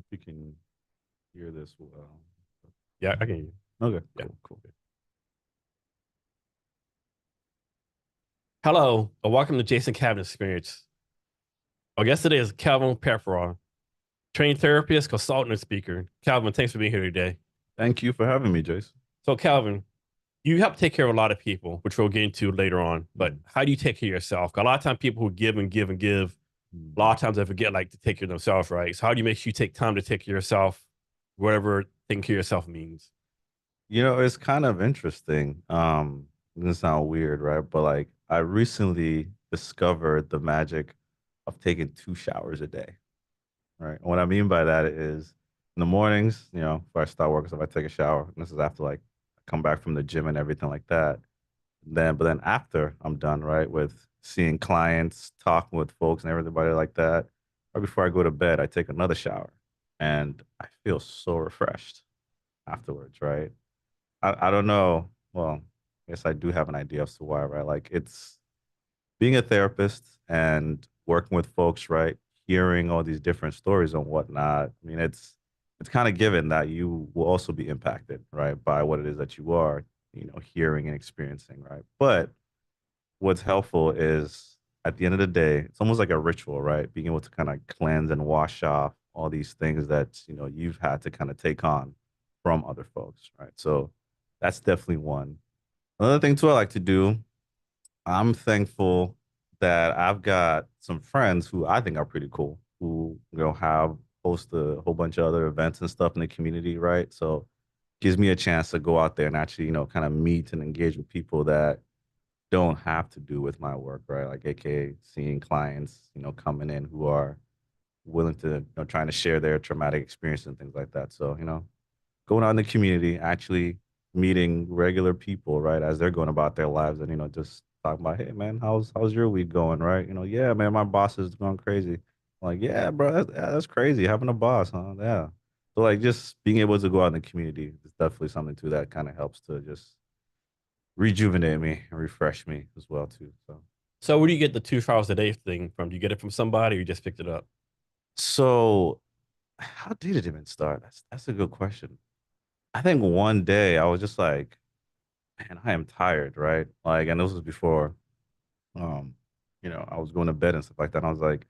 hope you can hear this well. Yeah, I can hear you. Okay, Yeah. cool. Hello, and welcome to Jason Cabin Experience. Our guest today is Kelvin Peprah, trained therapist, consultant, and speaker. Calvin, thanks for being here today. Thank you for having me, Jace. So, Calvin, you help take care of a lot of people, which we'll get into later on. But how do you take care of yourself? 'Cause a lot of times people who give and give and give, a lot of times they forget like to take care of themselves, right? So how do you make sure you take time to take care of yourself, whatever taking care of yourself means? You know, it's kind of interesting. It doesn't sound weird, right? But like I recently discovered the magic of taking 2 showers a day. Right. And what I mean by that is in the mornings, before I start work, so if I take a shower, and this is after like I come back from the gym and everything like that. But then after I'm done, right, with seeing clients, talking with folks and everybody like that, right before I go to bed, I take another shower and I feel so refreshed afterwards, right? I don't know. Well, I guess I do have an idea as to why, right? Like it's being a therapist and working with folks, right? Hearing all these different stories and whatnot. I mean, it's kind of given that you will also be impacted, right, by what it is that you are, hearing and experiencing, right? But what's helpful is at the end of the day, it's almost like a ritual, right? Being able to kind of cleanse and wash off all these things that you've had to kind of take on from other folks, right? So that's definitely one. Another thing too I like to do, I'm thankful that I've got some friends who I think are pretty cool, who have host a whole bunch of other events and stuff in the community, right? So gives me a chance to go out there and actually, kind of meet and engage with people that don't have to do with my work, right? Like AKA seeing clients, coming in who are willing to, trying to share their traumatic experience and things like that. So, going out in the community, actually meeting regular people, right, as they're going about their lives and, just talking about, hey man, how's your week going, right? Yeah, man, my boss is going crazy. I'm like, yeah, bro, that's crazy having a boss, huh? Yeah. So like just being able to go out in the community is definitely something too that kind of helps to just rejuvenate me and refresh me as well too. So So where do you get the 2 hours a day thing from? Do you get it from somebody or you just picked it up? so how did it even start? That's a good question. I think one day I was just like, man, I am tired, right? Like, and this was before, um, I was going to bed and stuff like that. And I was like,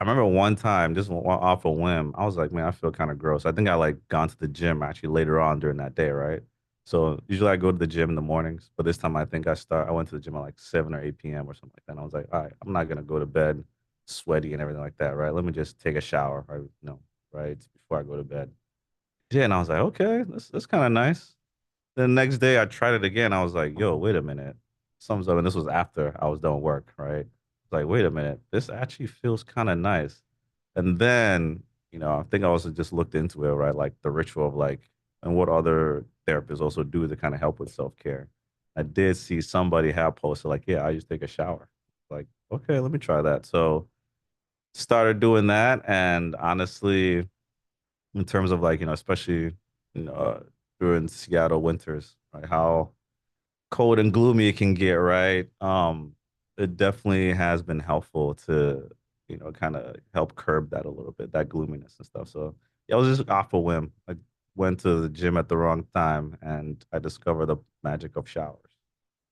I remember one time, just off a whim, I was like, man, I feel kind of gross. I think I like gone to the gym actually later on during that day, right? So usually I go to the gym in the mornings, but this time I think I went to the gym at like 7 or 8 p.m. or something like that. And I was like, all right, I'm not gonna go to bed sweaty and everything like that, right? Let me just take a shower, right? Right before I go to bed. Yeah, and I was like, okay, that's kind of nice. The next day I tried it again. I was like, yo, wait a minute. Something's up. And this was after I was done work, right? It's like, wait a minute. This actually feels kind of nice. And then, I think I also just looked into it, right? Like the ritual of like, and what other therapists also do to kind of help with self-care. I did see somebody have posted like, yeah, I just take a shower. Like, okay, let me try that. So started doing that. And honestly, in terms of like, especially, you know, uh, during Seattle winters, right? How cold and gloomy it can get, right? It definitely has been helpful to, kind of help curb that a little bit, that gloominess and stuff. So yeah, I was just off a whim. I went to the gym at the wrong time and I discovered the magic of showers.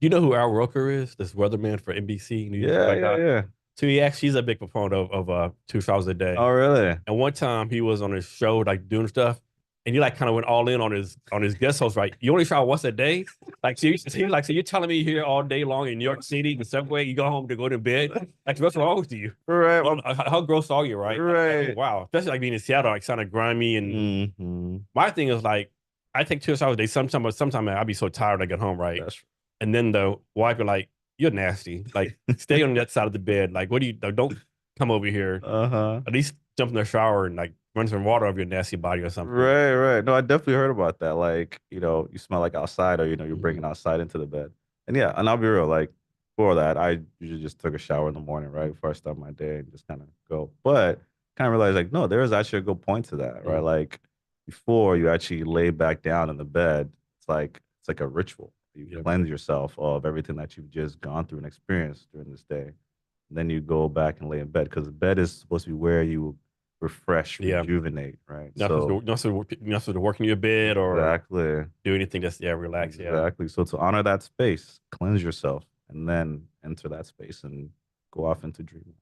You know who Al Roker is? This weatherman for NBC News Yeah, like yeah, that. yeah. So he's a big proponent of 2 hours a Oh, day. really? And one time he was on his show like doing stuff, and he like kind of went all in on his guest host. Right, you only shower once a day. Like so you're telling me you're here all day long in New York City, the subway. You go home to go to bed. Like what's wrong with you? Right, How gross are you? Right? Like, right. wow, especially like being in Seattle, like kind of grimy. And Hmm. my thing is like I take 2 hours a day. Sometimes I'll be so tired I get home. Right, That's and then the wife be like, "You're nasty. Like stay on that side of the bed. Like what do you? Like, don't come over here. uh-huh. At least jump in the shower and like run some water over your nasty body or something." Right, right. No, I definitely heard about that. Like, you smell like outside or, you're Mhm. bringing outside into the bed. And yeah, and I'll be real, like, for that, I usually just took a shower in the morning, right, before I start my day and just kind of go. But kind of realized, like, no, there is actually a good point to that, right? Mhm. Like, before you actually lay back down in the bed, it's like a ritual. You Yep. cleanse yourself of everything that you've just gone through and experienced during this day. And then you go back and lay in bed because bed is supposed to be where you refresh, Yeah. rejuvenate, right? Nothing So to, nothing, nothing to work in your bed or exactly, do anything that's, yeah, relax. Yeah. exactly. So to honor that space, cleanse yourself, and then enter that space and go off into dreamland.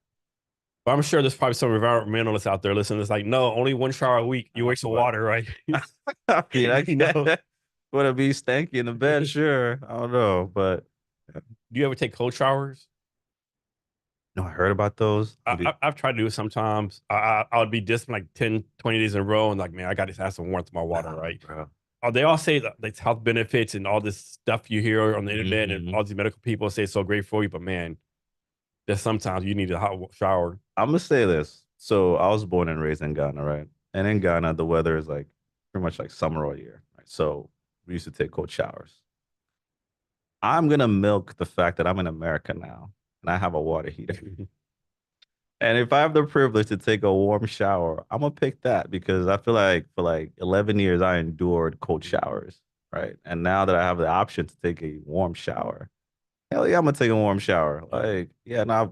But I'm sure there's probably some environmentalists out there listening. It's like, no, only 1 shower a week. You waste of But water, right? I mean, I You know, can't. Would it be stanky in the bed? Sure. I don't know, but do you ever take cold showers? no, I heard about those. I've tried to do it sometimes. I would be distant like 10, 20 days in a row and like, man, I got to have some warmth in my water, Nah, right? bro. They all say that like health benefits and all this stuff you hear on the internet and Mhm. all these medical people say it's so great for you, but man, there's sometimes you need a hot shower. I'm gonna say this. So I was born and raised in Ghana, right? And in Ghana, the weather is like pretty much like summer all year, right? So we used to take cold showers. I'm gonna milk the fact that I'm in America now and I have a water heater. And if I have the privilege to take a warm shower, I'm gonna pick that because I feel like for like 11 years I endured cold showers, right? And now that I have the option to take a warm shower, hell yeah, I'm gonna take a warm shower. Like, yeah, no, I've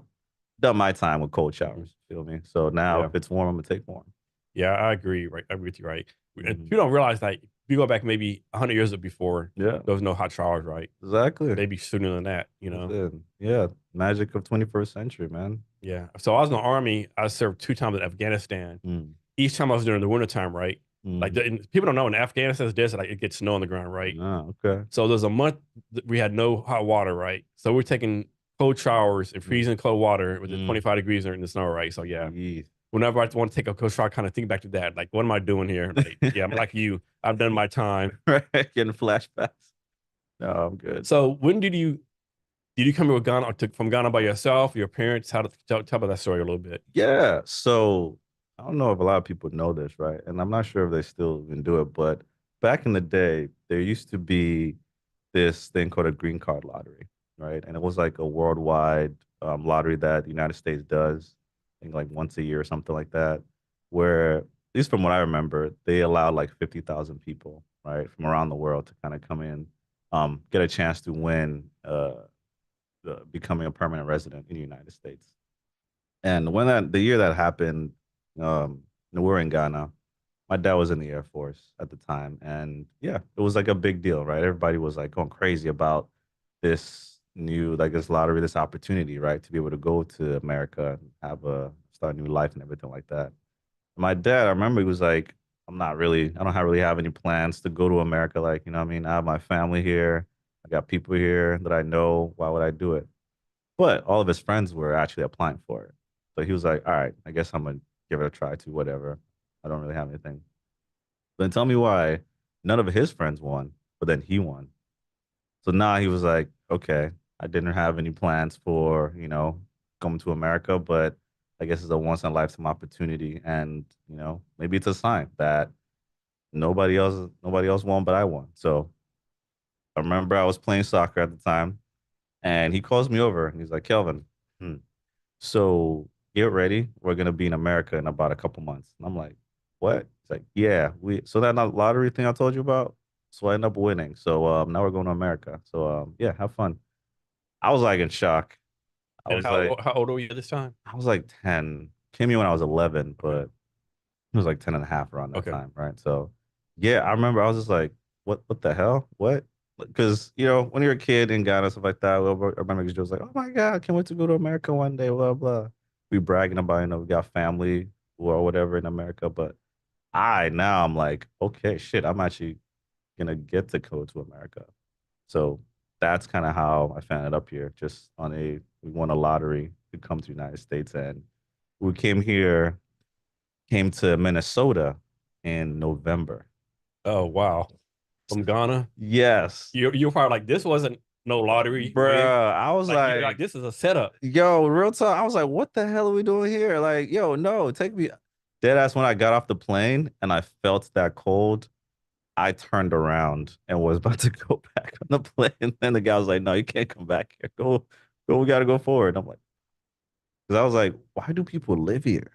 done my time with cold showers. Feel me? So now if Yeah. it's warm, I'm gonna take warm. Yeah, I agree. Right. I agree with you. Right. And Mhm. you don't realize like if you go back maybe 100 years before, Yeah, there was no hot showers, right? exactly. Maybe sooner than that, you That's know? it. Yeah, magic of 21st century, man. Yeah. So I was in the army. I served 2 times in Afghanistan. Mm. Each time I was during the wintertime, right? Like Hmm. and people don't know in Afghanistan, it's desert, like it gets snow on the ground, right? Ah, okay. So there's a month that we had no hot water, right? So we're taking cold showers and Mm. freezing cold water with the Mm. 25 degrees in the snow, right? So yeah, Jeez. whenever I want to take a cold shower, I kind of think back to that. Like, what am I doing here? Like, yeah, I'm like you. I've done my time. Right, getting flashbacks. No, I'm good. So when did you come here with Ghana from Ghana by yourself? Your parents? How to tell about that story a little bit? Yeah. So I don't know if a lot of people know this, right? And I'm not sure if they still even do it, but back in the day, there used to be this thing called a green card lottery, right? And it was like a worldwide lottery that the United States does, I think like once a year or something like that, where, at least from what I remember, they allowed like 50,000 people, right, from around the world to kind of come in, get a chance to win becoming a permanent resident in the United States. And when the year that happened, we were in Ghana. My dad was in the Air Force at the time, and yeah, it was like a big deal, right? Everybody was like going crazy about this new, like this lottery, this opportunity, right, to be able to go to America and have a start a new life and everything like that. My dad, I remember he was like, I don't have really have any plans to go to America. Like, you know what I mean? I have my family here. I got people here that I know. Why would I do it? But all of his friends were actually applying for it. So he was like, all right, I guess I'm gonna give it a try too, whatever. I don't really have anything. Then tell me why none of his friends won, but then he won. So now he was like, okay, I didn't have any plans for, coming to America, but I guess it's a once in a lifetime opportunity. And, maybe it's a sign that nobody else won, but I won. So I remember I was playing soccer at the time and he calls me over and he's like, Kelvin, hmm, so get ready. We're gonna be in America in about a couple months. And I'm like, what? It's like, yeah, so that lottery thing I told you about. So I ended up winning. So now we're going to America. So yeah, have fun. I was like in shock. I And was like, how old were you at this time? I was like 10. Came here when I was 11, Okay. but it was like 10 and a half around that Okay. time, right? So yeah, I remember I was just like, what the hell? What? Because when you're a kid in Ghana, stuff like that, I remember Joe was like, oh my God, I can't wait to go to America one day, blah, blah. We bragging about, we got family or whatever in America. But now I'm like, okay, shit, I'm actually gonna get to go to America. So that's kind of how I found it up here. Just we won a lottery to come to the United States, and we came to Minnesota in November. Oh wow. From Ghana. Yes, You're probably like, this wasn't no lottery win. bruh. I was Like you're like, like, this is a setup. yo, real talk. I was like, what the hell are we doing here? Like, yo, no, take me. Dead ass when I got off the plane and I felt that cold, I turned around and was about to go back on the plane. And then the guy was like, no, you can't come back here. Go, we gotta go forward. I'm like, because I was like, why do people live here?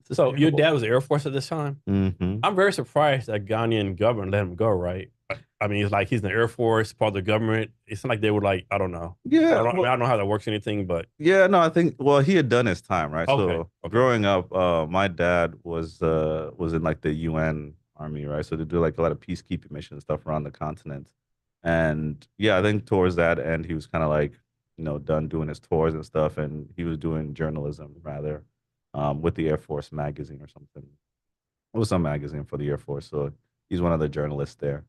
This is So your terrible. dad was Air Force at this time? Mm-hmm. I'm very surprised that Ghanaian government let him go, right? I mean, it's like he's in the Air Force, part of the government. It's not like they would like, I don't know. Yeah, I mean, I well, don't know how that works or anything, but yeah, no, I think well, he had done his time, right? okay, So okay. growing up, my dad was in like the UN army, right? So they do like a lot of peacekeeping missions and stuff around the continent. And yeah, I think towards that end, he was kind of like, done doing his tours and stuff, and he was doing journalism rather, with the Air Force magazine or something. It was some magazine for the Air Force, so he's one of the journalists there.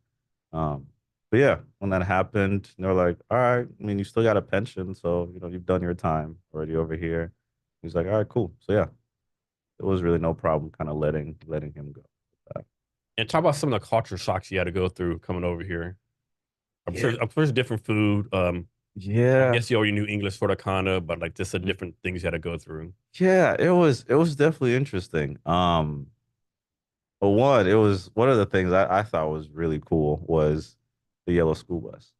Um, but yeah, when that happened, they're like, all right, I mean, you still got a pension, so you've done your time already over here. He's like, all right, cool. So yeah, it was really no problem kind of letting him go. And talk about some of the culture shocks you had to go through coming over here. Yeah, I'm sure it's different food. I yeah, guess you already knew English for the kind of, but like just the different things you had to go through. yeah. It was definitely interesting. But one, it was one of the things I thought was really cool was the yellow school bus.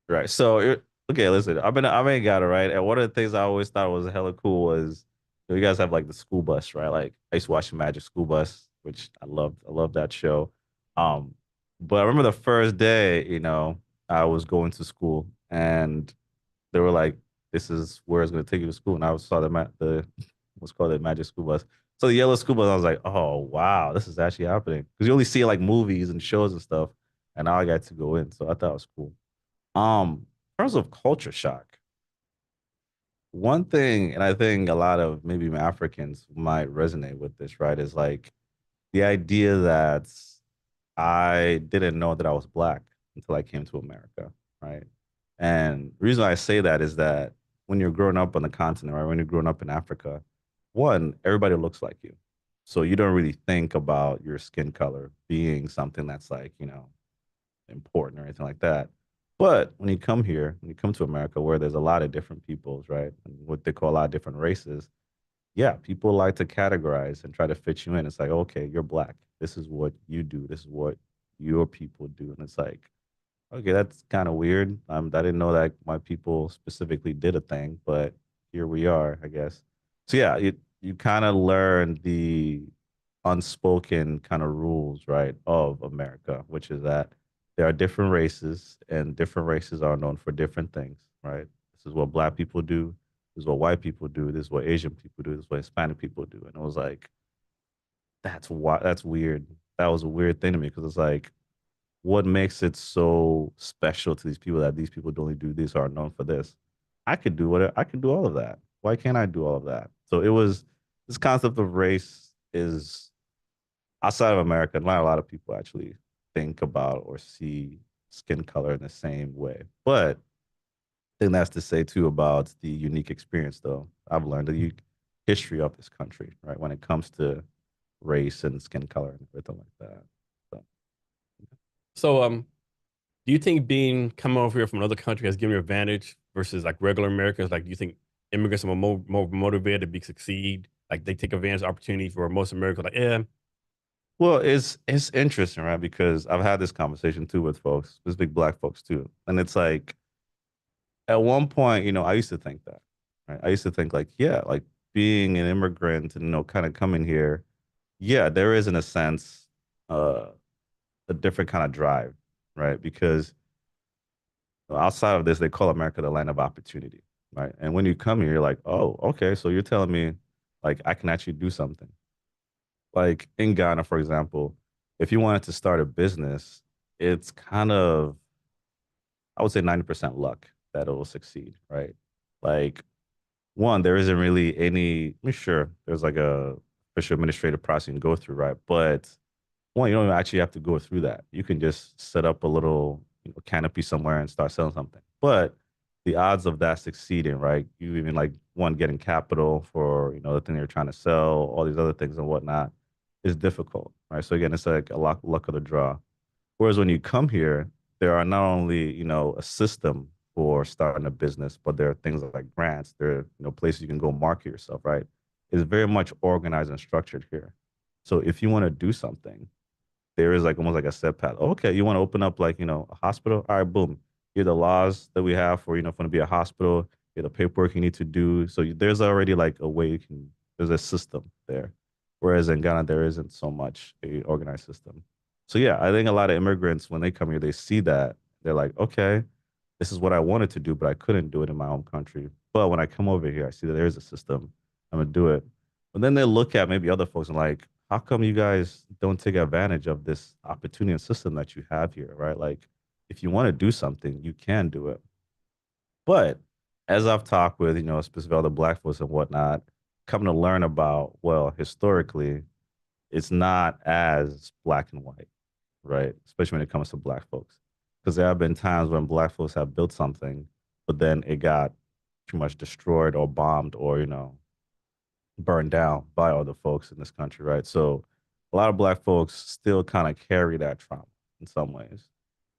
Right. So okay, listen, I'm in Ghana, right? And one of the things I always thought was hella cool was you guys have like the school bus, right? Like I used to watch the Magic School Bus, which I loved. I loved that show. Um, but I remember the first day, I was going to school and they were like, "This is where it's going to take you to school." And I saw the what's called the Magic School Bus. So the yellow school bus, I was like, "Oh wow, this is actually happening." Because you only see like movies and shows and stuff, and now I got to go in, so I thought it was cool. In terms of culture shock, one thing, and I think a lot of maybe Africans might resonate with this, right, is like the idea that I didn't know that I was black until I came to America, right? And the reason I say that is that when you're growing up on the continent, right, when you're growing up in Africa, one, everybody looks like you. So you don't really think about your skin color being something that's like, important or anything like that. But when you come here, when you come to America, where there's a lot of different peoples, right, and what they call a lot of different races, yeah, people like to categorize and try to fit you in. It's like, okay, you're black. This is what you do. This is what your people do, and it's like, okay, that's kind of weird. I didn't know that my people specifically did a thing, but here we are, I guess. So yeah, you kind of learn the unspoken kind of rules, right, of America, which is that there are different races, and different races are known for different things, right? This is what black people do. This is what white people do. This is what Asian people do. This is what Hispanic people do. And it was like, that's weird. That was a weird thing to me because it's like, what makes it so special to these people that these people only do this or are known for this? I could do whatever. I can do all of that. Why can't I do all of that? So it was this concept of race is outside of America. Not a lot of people actually think about or see skin color in the same way. But I think that's to say too about the unique experience, though. I've learned the history of this country, right, when it comes to race and skin color and everything like that. So, So, do you think being coming over here from another country has given you an advantage versus like regular Americans? Like, do you think immigrants are more motivated to be succeed? Like, they take advantage of opportunities where most Americans are like, yeah. well, it's interesting, right? Because I've had this conversation too with folks, specific black folks too, and it's like at one point, I used to think that, right? I used to think like, yeah, like being an immigrant and kind of coming here, yeah, there is in a sense uh, a different kind of drive, right? Because outside of this, they call America the land of opportunity, right? And when you come here, you're like, oh, okay, so you're telling me like I can actually do something. Like in Ghana, for example, if you wanted to start a business, it's kind of, I would say 90% luck that it will succeed, right? Like one, there isn't really any, I mean, sure, there's like a official administrative process you can go through, right? But one, you don't actually have to go through that. You can just set up a little canopy somewhere and start selling something. But the odds of that succeeding, right? You even like one getting capital for the thing you're trying to sell, all these other things and whatnot, is difficult, right? So again, it's like a luck of the draw. Whereas when you come here, there are not only a system for starting a business, but there are things like grants. There are places you can go market yourself, right? It's very much organized and structured here. So if you want to do something, there is like almost like a set path. Okay, you want to open up like, a hospital? All right, boom. Here are the laws that we have for, for to be a hospital. Here are the paperwork you need to do. So there's already like a way there's a system there. Whereas in Ghana, there isn't so much a organized system. So yeah, I think a lot of immigrants when they come here, they see that they're like, okay, this is what I wanted to do, but I couldn't do it in my home country. But when I come over here, I see that there's a system. I'm gonna do it. But then they look at maybe other folks and like, how come you guys don't take advantage of this opportunity and system that you have here, right? Like, if you want to do something, you can do it. But as I've talked with, specifically other black folks and whatnot, coming to learn about, well, historically, it's not as black and white, right? Especially when it comes to black folks. Because there have been times when black folks have built something, but then it got too much destroyed or bombed or, burned down by other folks in this country, right? So a lot of black folks still kind of carry that trauma in some ways.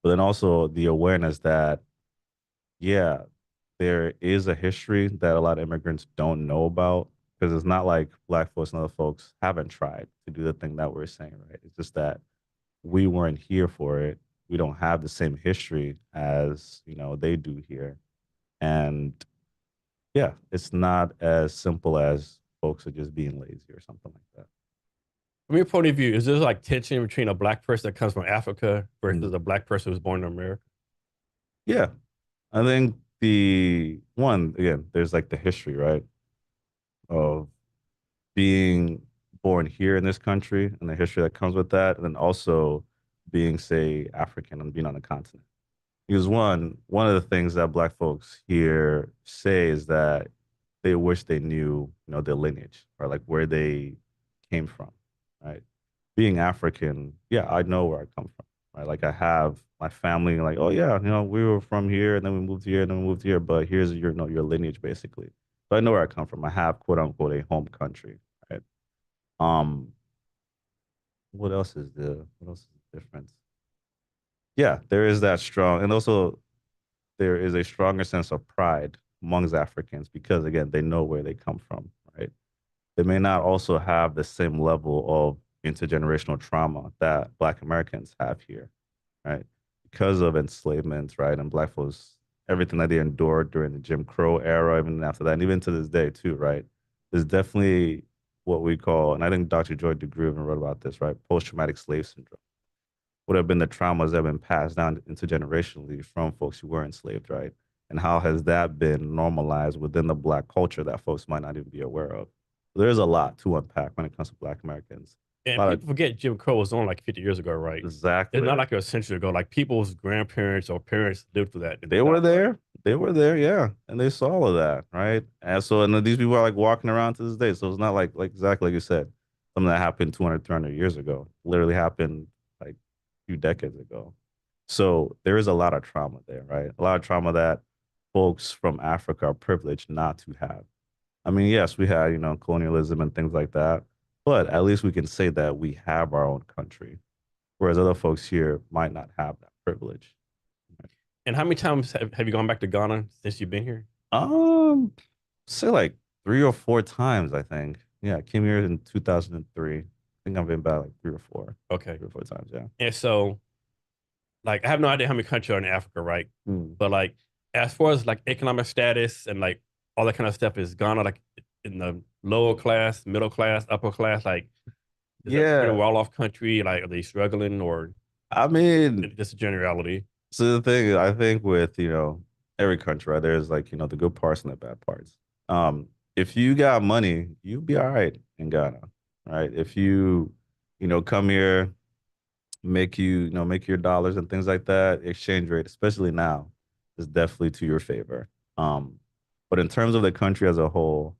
But then also the awareness that, yeah, there is a history that a lot of immigrants don't know about because it's not like black folks and other folks haven't tried to do the thing that we're saying, right? It's just that we weren't here for it. We don't have the same history as, they do here. And yeah, it's not as simple as folks are just being lazy or something like that. From your point of view, is there like tension between a black person that comes from Africa versus Mm. a black person who's born in America? Yeah, I think the one, again, there's like the history, right, of being born here in this country and the history that comes with that, and then also being, say, African and being on the continent. Because one of the things that black folks here say is that they wish they knew, their lineage or like where they came from, right? Being African, yeah, I know where I come from, right? Like I have my family, like, oh yeah, we were from here and then we moved here and then we moved here, but here's your, your lineage basically. So I know where I come from. I have quote unquote a home country, right? Um, what else is the difference? Yeah, there is that strong, and also there is a stronger sense of pride amongst Africans because again, they know where they come from, right? They may not also have the same level of intergenerational trauma that Black Americans have here, right? Because of enslavement, right? And Black folks, everything that they endured during the Jim Crow era, even after that, and even to this day too, right? There's definitely what we call, and I think Dr. Joy DeGruy even wrote about this, right? Post-traumatic slave syndrome would have been the traumas that have been passed down intergenerationally from folks who were enslaved, right? And how has that been normalized within the Black culture that folks might not even be aware of? There's a lot to unpack when it comes to Black Americans. A And lot of people forget Jim Crow was on like 50 years ago, right? It's not exactly. like a century ago. Like people's grandparents or parents lived through that in the They were South, right? there. They were there, yeah, and they saw all of that, right? And so, and these people are like walking around to this day. So it's not like exactly like you said, something that happened 200, 300 years ago. Literally happened like a few decades ago. So there is a lot of trauma there, right? A lot of trauma that folks from Africa are privileged not to have. I mean, yes, we had, colonialism and things like that, but at least we can say that we have our own country, whereas other folks here might not have that privilege. And how many times have you gone back to Ghana since you've been here? Um, say like 3 or 4 times, I think. Yeah, I came here in 2003. I think I've been back like Okay. 3 or 4 times, yeah. And so, like, I have no idea how many countries are in Africa, right? Mm. But like, as far as like economic status and like all that kind of stuff, is Ghana like in the lower class, middle class, upper class? Like, is it a pretty Yeah, well off country? Like, are they struggling or I mean, just a generality? so the thing is, I think with, every country, right, there's like, the good parts and the bad parts. If you got money, you'll be all right in Ghana, right? If you, come here, make your dollars and things like that, exchange rate, especially now, is definitely to your favor. Um, but in terms of the country as a whole,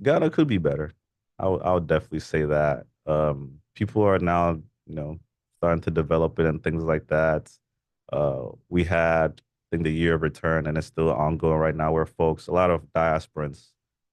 Ghana could be better. I would definitely say that. People are now, starting to develop it and things like that. We had, I think, the year of return, and it's still ongoing right now, where folks, a lot of diasporans,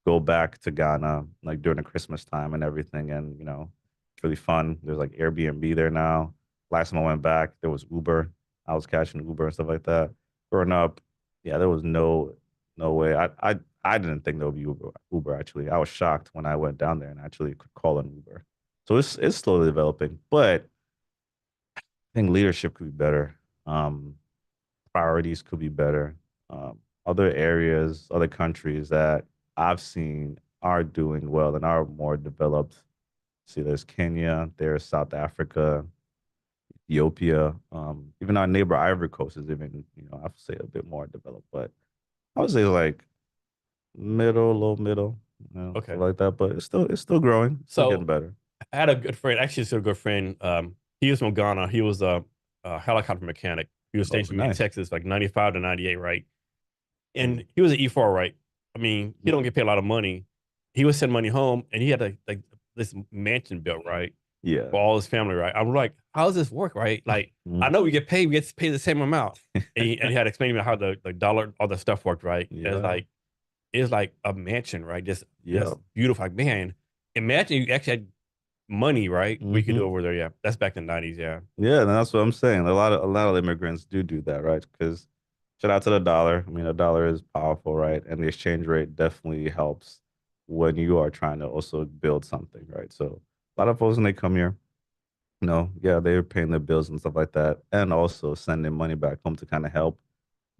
go back to Ghana like during the Christmas time and everything, and it's really fun. There's like Airbnb there now. Last time I went back, there was Uber. I was catching Uber and stuff like that. Growing up, yeah, there was no way. I didn't think there would be Uber actually. I was shocked when I went down there and actually could call an Uber. So it's slowly developing, but I think leadership could be better. Um, Priorities could be better. Other areas, other countries that I've seen are doing well and are more developed. See, there's Kenya, there's South Africa, Ethiopia. Even our neighbor Ivory Coast is even, I have to say a bit more developed, but I would say like middle, low middle, Okay. stuff like that. But it's still growing, still getting So better. I had a good friend, actually, still a good friend. He was from Ghana. He was a helicopter mechanic. He was Oh, stationed in nice. Texas, like 95 to 98, right? Mm. And he was an E4, right? I mean, he don't Mm. get paid a lot of money. He was sending money home, and he had like this mansion built, right, Yeah. for all his family, right? I'm like, how does this work, right? Like, I Mm. know we get to pay the same amount, and he had explained to me how the dollar, all the stuff worked, right? And Yeah. it's like a mansion, right? Just Yeah. beautiful. Like, man, imagine you actually had money, right? We could do Hmm. over there. Yeah, that's back in the 90s. Yeah. Yeah, and that's what I'm saying. A lot of immigrants do that, right? Because shout out to the dollar. I mean, the dollar is powerful, right? And the exchange rate definitely helps when you are trying to also build something, right? So a lot of folks when they come here, yeah, they're paying their bills and stuff like that, and also sending money back home to kind of help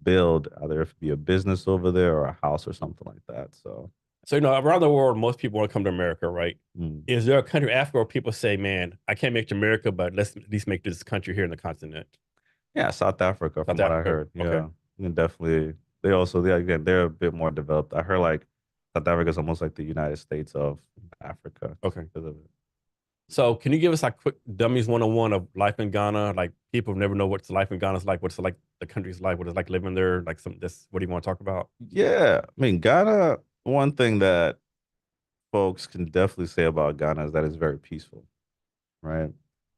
build either if it be a business over there or a house or something like that. So, So, around the world, most people want to come to America, right? mm. Is there a country, Africa, where people say, man, I can't make it to America, but let's at least make this country here in the continent? Yeah, South Africa, South from what I Africa. heard. Okay. Yeah, you can definitely. Again, they're a bit more developed. I heard like South Africa is almost like the United States of Africa just Okay. because of it. So, can you give us like quick dummies 101 of life in Ghana? Like, people never know what life in Ghana is like, what's like the country's like, what it's like living there, like some this. What do you want to talk about? Yeah, I mean Ghana. One thing that folks can definitely say about Ghana is that it's very peaceful, right?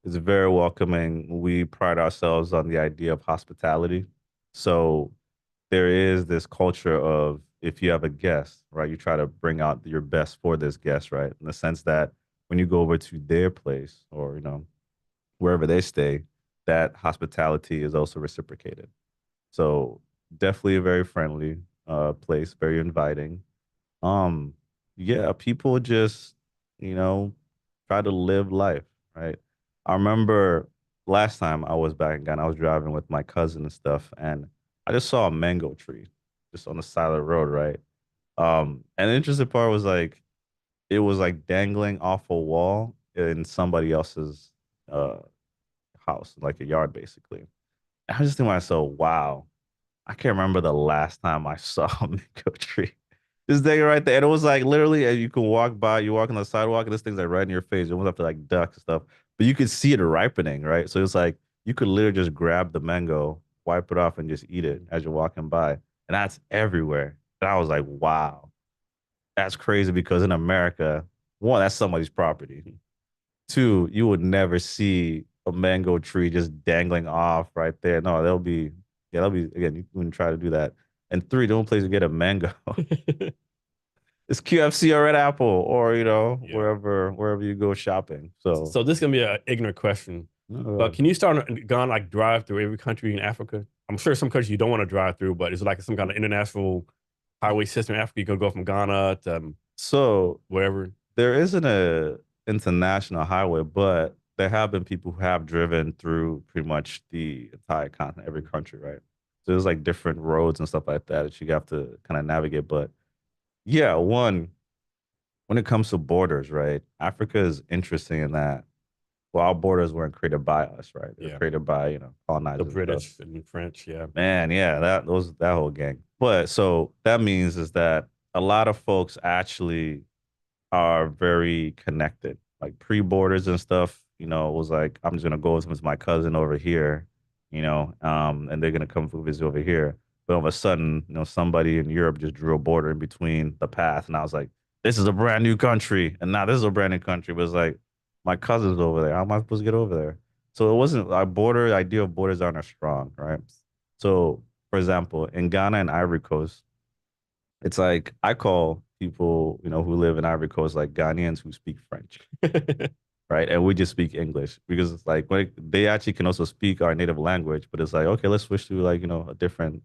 It's very welcoming. We pride ourselves on the idea of hospitality. So there is this culture of if you have a guest, right, you try to bring out your best for this guest, right? In the sense that when you go over to their place or, wherever they stay, that hospitality is also reciprocated. So definitely a very friendly place, very inviting. Um, yeah, people just, you know, try to live life, right? I remember last time I was back in Ghana, I was driving with my cousin and stuff, and I just saw a mango tree just on the side of the road, right? And the interesting part was like it was like dangling off a wall in somebody else's uh house, like a yard basically. And I was just thinking to myself, wow, I can't remember the last time I saw a mango tree. This thing right there. And it was like literally, you can walk by, you walk on the sidewalk, and this thing's like right in your face. You almost have to like duck and stuff. But you could see it ripening, right? So it's like you could literally just grab the mango, wipe it off, and just eat it as you're walking by. And that's everywhere. And I was like, wow, that's crazy because in America, one, that's somebody's property. Two, you would never see a mango tree just dangling off right there. No, that'll be, again, you wouldn't try to do that. And three, the only place to get a mango is KFC or Red Apple or, Yeah. wherever you go shopping. So, So this is gonna be an ignorant question, but no, can you start gone like drive through every country in Africa? I'm sure some countries you don't want to drive through, but it's like some kind of international highway system in Africa. You can go from Ghana to so wherever. there isn't a international highway, but there have been people who have driven through pretty much the entire continent, every country, right? So there's like different roads and stuff like that that you have to kind of navigate. But yeah, when it comes to borders, right? Africa is interesting in that, well, our borders weren't created by us, right? They were Yeah, created by, the colonizers and stuff. British and French. Yeah, Man, yeah, that whole gang. But so that means is that a lot of folks actually are very connected. Like pre-borders and stuff, it was like I'm just gonna go with my cousin over here, and they're gonna come visit over here. But all of a sudden, somebody in Europe just drew a border in between the path, and I was like, this is a brand new country, and now this is a brand new country. But it's like my cousin's over there. How am I supposed to get over there? So it wasn't our border idea of borders aren't as strong, right? So, for example, in Ghana and Ivory Coast, it's like I call people, who live in Ivory Coast like Ghanaians who speak French, right? And we just speak English because it's like they actually can also speak our native language, but it's like, okay, let's switch to like, a different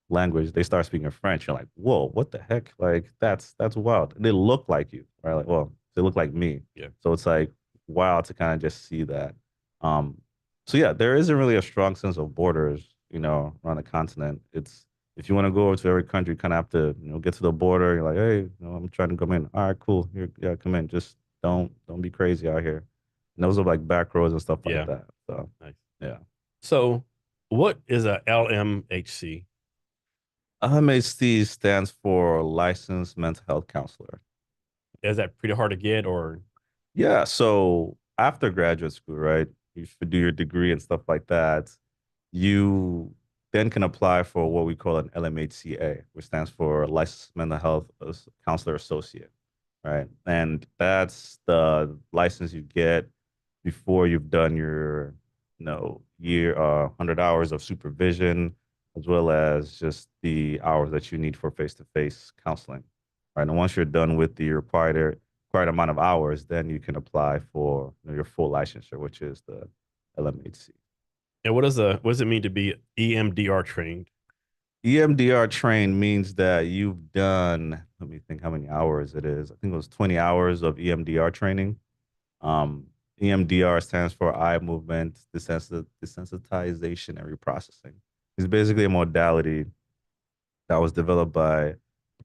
language. They start speaking French. You're like, whoa, what the heck? Like that's wild. They look like you, right? Like, well, they look like me. yeah, So it's like wild to kind of just see that. Um, so yeah, there isn't really a strong sense of borders, around the continent. It's if you want to go over to every country, you kind of have to, get to the border. You're like, hey, I'm trying to come in. All right, cool. Here, yeah, come in. Just don't be crazy out here. And those are like back roads and stuff like yeah. that. So Nice. Yeah. So, what is a LMHC? LMHC stands for licensed mental health counselor. Is that pretty hard to get, or Yeah. So after graduate school, right, you should do your degree and stuff like that. You then can apply for what we call an LMHCA, which stands for Licensed Mental Health Counselor Associate, right? And that's the license you get before you've done your, year, 100 hours of supervision, as well as just the hours that you need for face-to-face counseling, right? And once you're done with the required amount of hours, then you can apply for your full licensure, which is the LMHC. and what does it mean to be EMDR trained? EMDR trained means that you've done, let me think how many hours it is. I think it was 20 hours of EMDR training. Um, EMDR stands for eye movement desensitization and reprocessing. It's basically a modality that was developed by, I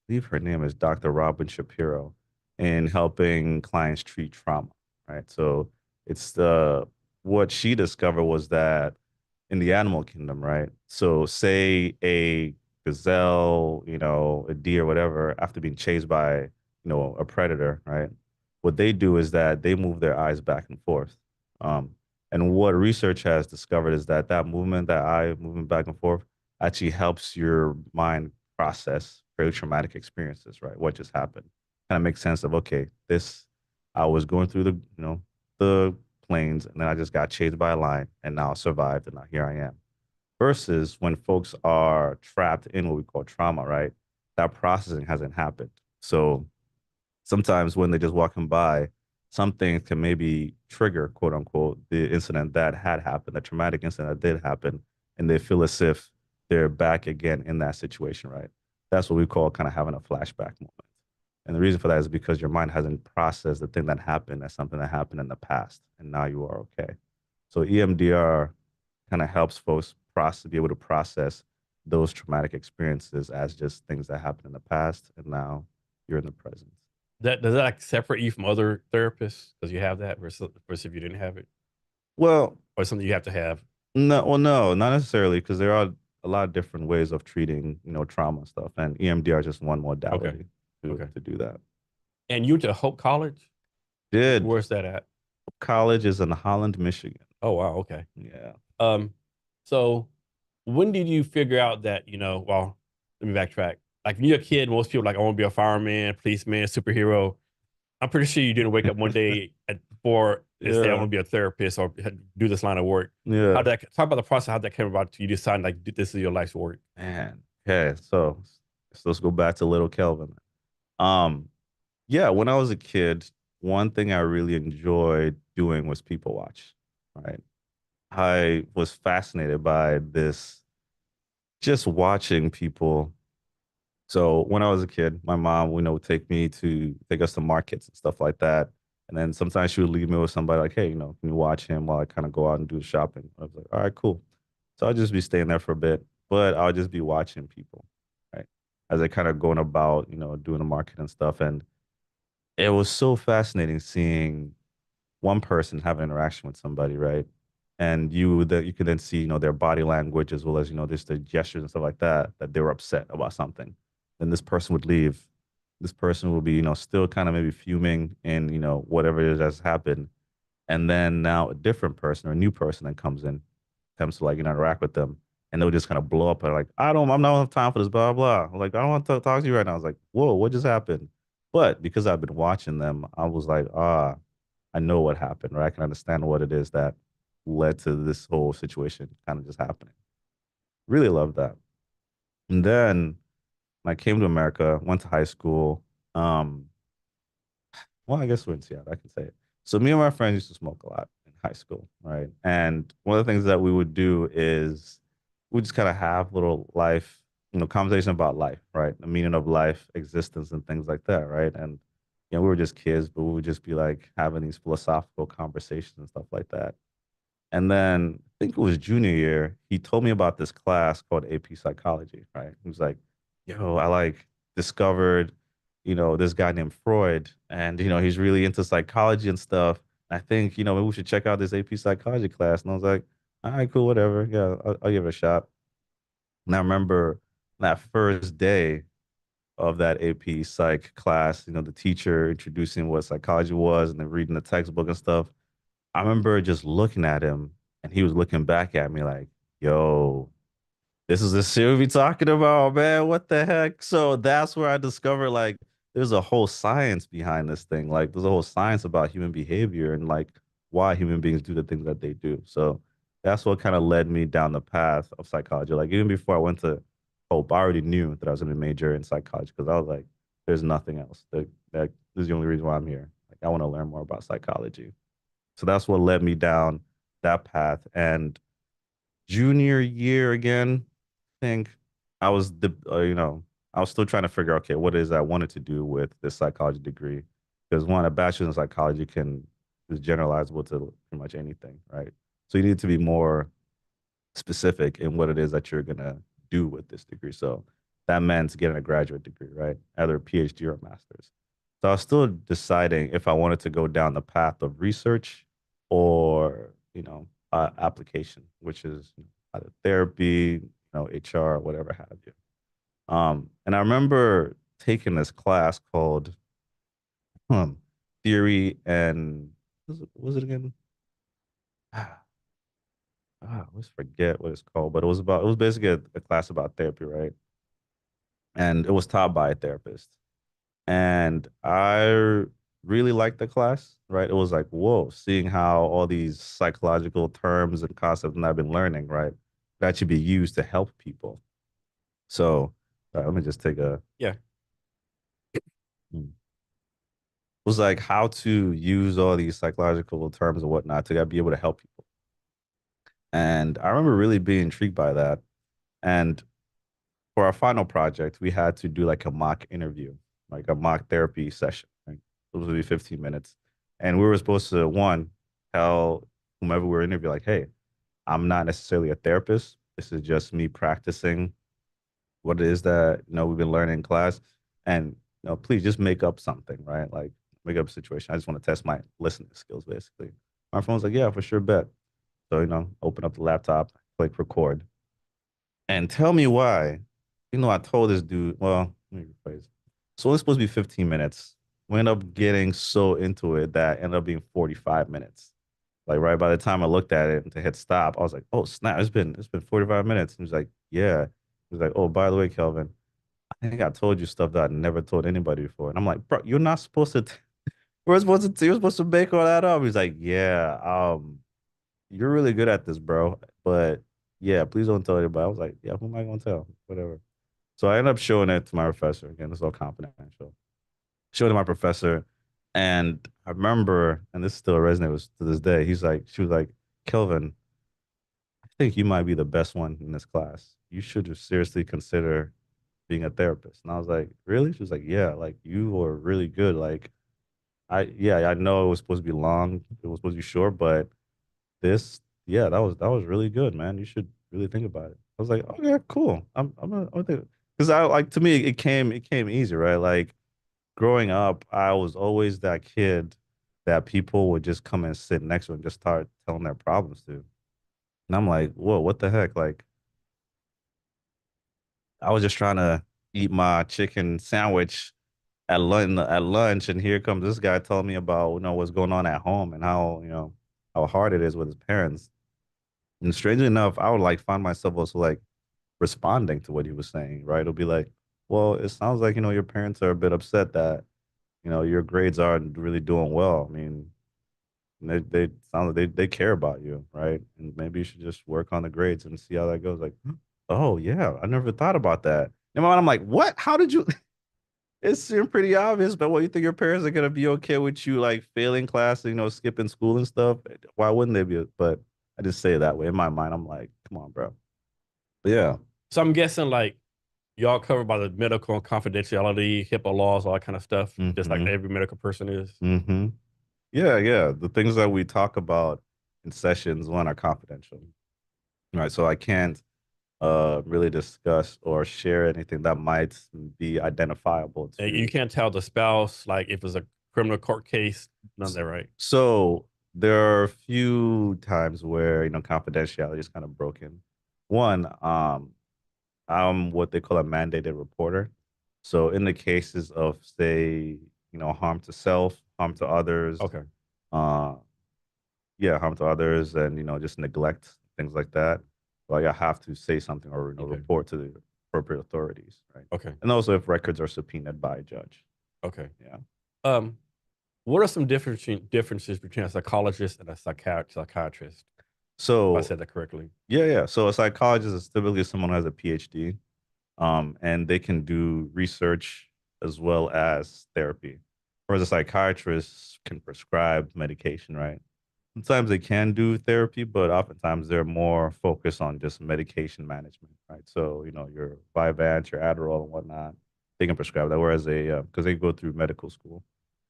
believe her name is Dr. Robin Shapiro, in helping clients treat trauma, right? So it's the what she discovered was that in the animal kingdom, right? So say a gazelle, a deer, whatever, after being chased by, a predator, right? What they do is that they move their eyes back and forth. Um, and what research has discovered is that that eye movement back and forth, actually helps your mind process very traumatic experiences, right? What just happened? Kind of makes sense of, okay, I was going through the plains, and then I just got chased by a lion, and now I survived, and now here I am. Versus when folks are trapped in what we call trauma, right? That processing hasn't happened. So sometimes when they're just walking by, some things can maybe trigger, quote unquote, the incident that had happened, the traumatic incident that did happen, and they feel as if they're back again in that situation, right? That's what we call kind of having a flashback moment. And the reason for that is because your mind hasn't processed the thing that happened as something that happened in the past, and now you are okay. So EMDR kind of helps folks be able to process those traumatic experiences as just things that happened in the past, and now you're in the present. That does that like separate you from other therapists because you have that versus if you didn't have it, Well, or something you have to have? no, not necessarily, because there are a lot of different ways of treating, trauma and stuff, and EMDR is just one Okay, modality to okay. to do that. And you went to Hope College? Did Where's that at? college is in Holland, Michigan. Oh wow, okay. Yeah. Um, so when did you figure out that, well, let me backtrack. Like when you're a kid, most people like, I want to be a fireman, policeman, superhero. I'm pretty sure you didn't wake up one day before and say, I want Yeah. to be a therapist or do this line of work. How Yeah. did that talk about the process, how that came about to you deciding like this is your life's work? Man. Okay. So let's go back to little Kelvin. Um, yeah, when I was a kid, one thing I really enjoyed doing was people watch, right? I was fascinated by this, just watching people. So when I was a kid, my mom, would take us to markets and stuff like that. And then sometimes she would leave me with somebody like, hey, can you watch him while I kind of go out and do the shopping? I was like, all right, cool. So I'll just be staying there for a bit, but I'll just be watching people, right? As they kind of going about, doing the market and stuff. And it was so fascinating seeing one person have an interaction with somebody, right? And you can then see, their body language as well as, just the gestures and stuff like that, that they were upset about something. Then this person would leave. This person will be, still kind of maybe fuming and, whatever it is that's happened. And then now a different person or a new person that comes to like, interact with them. And they'll just kind of blow up and like, I'm not have time for this, blah, blah. Like, I don't want to talk to you right now. I was like, whoa, what just happened? But because I've been watching them, I was like, I know what happened, right? I can understand what it is that led to this whole situation kind of just happening. Really love that. And then when I came to America, went to high school. Um, well, I guess we're in Seattle, I can say it. So me and my friends used to smoke a lot in high school, right? And one of the things that we would do is we just kind of have little life, conversation about life, right? The meaning of life, existence, and things like that, right? And we were just kids, but we would just be like having these philosophical conversations and stuff like that. And then I think it was junior year, he told me about this class called AP Psychology, right? He was like, yo, I like discovered, this guy named Freud, and he's really into psychology and stuff. I think, maybe we should check out this AP Psychology class. And I was like, all right, cool, whatever. Yeah, I'll give it a shot. And I remember that first day of that AP psych class, the teacher introducing what psychology was and then reading the textbook and stuff. I remember just looking at him and he was looking back at me like, yo, this is the shit we talking about, man. What the heck? So that's where I discovered like there's a whole science behind this thing. Like there's a whole science about human behavior and like why human beings do the things that they do. So that's what kind of led me down the path of psychology. Like even before I went to Hope, I already knew that I was going to major in psychology because I was like, there's nothing else. That this is the only reason why I'm here. Like I want to learn more about psychology. So that's what led me down that path. And junior year again, I think I was I was still trying to figure out, okay, what it is I wanted to do with this psychology degree. Because one, a bachelor's in psychology can is generalizable to pretty much anything, right? So you need to be more specific in what it is that you're gonna do with this degree. So that meant getting a graduate degree, right? Either a PhD or a master's. So I was still deciding if I wanted to go down the path of research or, application, which is either therapy, HR, whatever have you. And I remember taking this class called um, Theory and was it again? I always forget what it's called, but it was basically a class about therapy, right? And it was taught by a therapist. And I really liked the class, right? It was like, whoa, seeing how all these psychological terms and concepts that I've been learning, right, that should be used to help people. So let me just take a Yeah. it was like how to use all these psychological terms and whatnot to be able to help people. And I remember really being intrigued by that. And for our final project, we had to do like a mock interview, like a mock therapy session. Right? It was going to be 15 minutes. And we were supposed to, one, tell whomever we were interviewing, like, hey, I'm not necessarily a therapist. This is just me practicing what it is that, we've been learning in class. And, please just make up something, right? Like, make up a situation. I just want to test my listening skills, basically. My phone's like, yeah, for sure, bet. So, open up the laptop, click record, and tell me why. I told this dude, well, let me rephrase. So it's supposed to be 15 minutes. We end up getting so into it that ended up being 45 minutes. Like right by the time I looked at it and to hit stop, I was like, oh snap, it's been 45 minutes. And he's like, yeah. He's like, oh, by the way, Kelvin, I think I told you stuff that I never told anybody before. And I'm like, bro, you're not supposed to you're supposed to make all that up. He's like, yeah, you're really good at this, bro. But yeah, please don't tell anybody. I was like, yeah, who am I gonna tell? Whatever. So I ended up showing it to my professor. Again, it's all confidential. Showed it to my professor, and I remember, and this still resonates to this day. She was like, Kelvin, I think you might be the best one in this class. You should just seriously consider being a therapist. And I was like, really? She was like, yeah, like you are really good. Like yeah, I know it was supposed to be long, it was supposed to be short, but this, yeah, that was really good, man. You should really think about it. I was like, okay, cool. I'm gonna think because I like to me it came easy, right? Like growing up, I was always that kid that people would just come and sit next to and just start telling their problems to. And I'm like, whoa, what the heck? Like I was just trying to eat my chicken sandwich at lunch, and here comes this guy telling me about what's going on at home and how how hard it is with his parents. And strangely enough, I would like find myself also like responding to what he was saying, right? It'll be like, well, it sounds like, your parents are a bit upset that, your grades aren't really doing well. I mean, they sound like they care about you, right? And maybe you should just work on the grades and see how that goes. Like, oh yeah, I never thought about that. And I'm like, what? How did you? It seemed pretty obvious, but what you think your parents are gonna be okay with you like failing class, skipping school and stuff? Why wouldn't they be? But I just say it that way. In my mind, I'm like, come on, bro. But yeah. So I'm guessing like y'all covered by the medical and confidentiality, HIPAA laws, all that kind of stuff, just like Mm-hmm. every medical person is. Mm-hmm. Yeah, yeah. The things that we talk about in sessions, one, are confidential. Right. So I can't really discuss or share anything that might be identifiable And you to. can't tell the spouse like if it's a criminal court case, none of that, right? So there are a few times where, confidentiality is kind of broken. One, I'm what they call a mandated reporter. So in the cases of, say, harm to self, harm to others, Okay. uh, yeah, harm to others, and just neglect, things like that. Well, I have to say something or Okay. report to the appropriate authorities, right? Okay. And also if records are subpoenaed by a judge. Okay. Yeah. Um, what are some differences between a psychologist and a psychiatrist? If I So said that correctly. yeah, yeah. So a psychologist is typically someone who has a PhD, and they can do research as well as therapy. Whereas a psychiatrist can prescribe medication, right? Sometimes they can do therapy, but oftentimes they're more focused on just medication management, right? So, your Vyvanse, your Adderall, and whatnot, they can prescribe that. Whereas because they go through medical school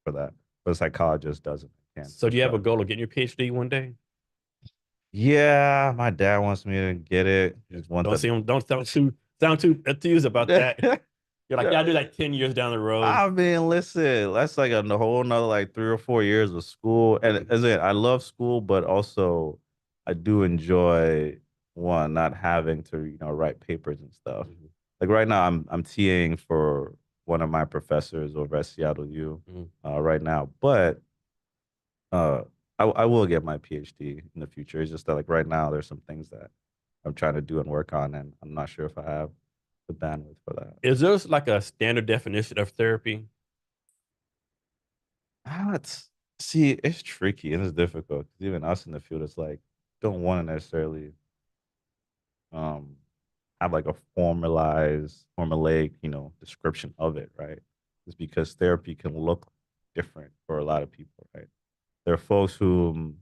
for that, but a psychologist doesn't, can't So do you have a prescribe. goal of getting your PhD one day? Yeah, my dad wants me to get it. He just want Don't the. see them. Don't sound too enthused about that. You're like, yeah, I do like 10 years down the road. I mean, listen, that's like a whole nother like 3 or 4 years of school. And as in, I love school, but also I do enjoy one not having to, write papers and stuff. Mhm, Like right now, I'm TAing for one of my professors over at Seattle U mhm. right now, but uh, I will get my PhD in the future. It's just that like right now, there's some things that I'm trying to do and work on, and I'm not sure if I have the bandwidth for that. Is there like a standard definition of therapy? It's see, it's tricky and it's difficult. 'Cause even us in the field, it's like don't want to necessarily um have like a formulaic, description of it, right? It's because therapy can look different for a lot of people, right? There are folks who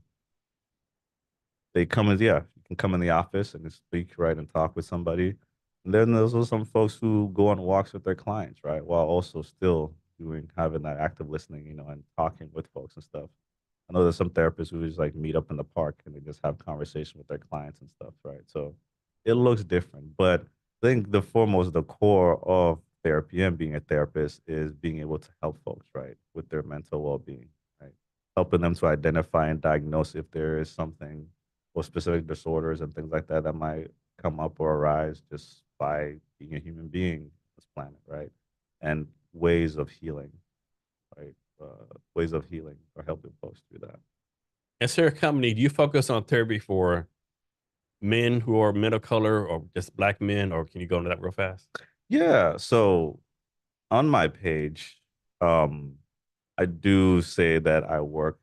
they come in, yeah, you can come in the office and speak, right, and talk with somebody. And then there's also some folks who go on walks with their clients, right, while also still having that active listening, and talking with folks and stuff. I know there's some therapists who just like meet up in the park and they just have conversation with their clients and stuff, right? So it looks different, but I think the core of therapy and being a therapist is being able to help folks, right, with their mental well-being, right? Helping them to identify and diagnose if there is something or specific disorders and things like that that might come up or arise just by being a human being on this planet, right? And ways of healing, right? Ways of healing or helping folks through that. And Sarah Company, do you focus on therapy for men who are men of color or just black men, or can you go into that real fast? Yeah. So on my page, um, I do say that I work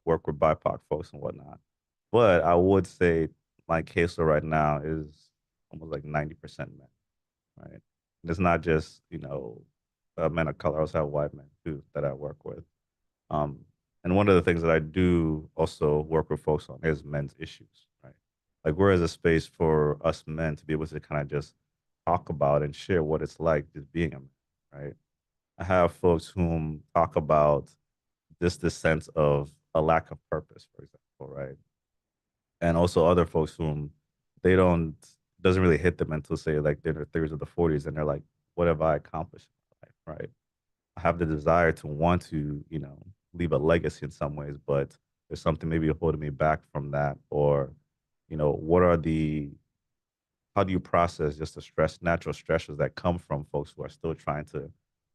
with BIPOC folks and whatnot, but I would say my caseload right now is almost like 90% men, right? And it's not just men of color. I also have white men too that I work with. Um, and one of the things that I do also work with folks on is men's issues, right? Like, where is a space for us men to be able to kind of just talk about and share what it's like just being a man, right? I have folks whom talk about just the sense of a lack of purpose, for example, right? And also other folks whom they don't doesn't really hit them until say like they're in their 30s or the 40s, and they're like, what have I accomplished in my life, right? I have the desire to want to, leave a legacy in some ways, but there's something maybe holding me back from that. Or, what are how do you process just the natural stressors that come from folks who are still trying to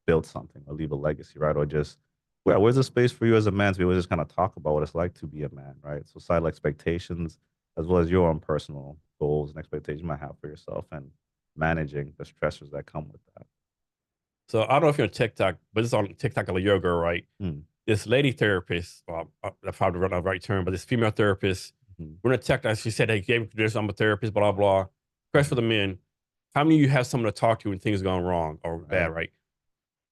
build something or leave a legacy, right? Or just, well, where's the space for you as a man to be able to just kind of talk about what it's like to be a man, right? Societal expectations, as well as your own personal goals and expectations you might have for yourself and managing the stressors that come with that. So I don't know if you're on TikTok, but it's on TikTok a year ago, right? Mm, This lady therapist, that's probably not the right term, but this female therapist, mhm, we're in a TikTok. She said, "Hey, gave this. I'm a therapist." Blah blah. Question for mhm. the men: how many of you have someone to talk to when things are going wrong or Right. bad? Right?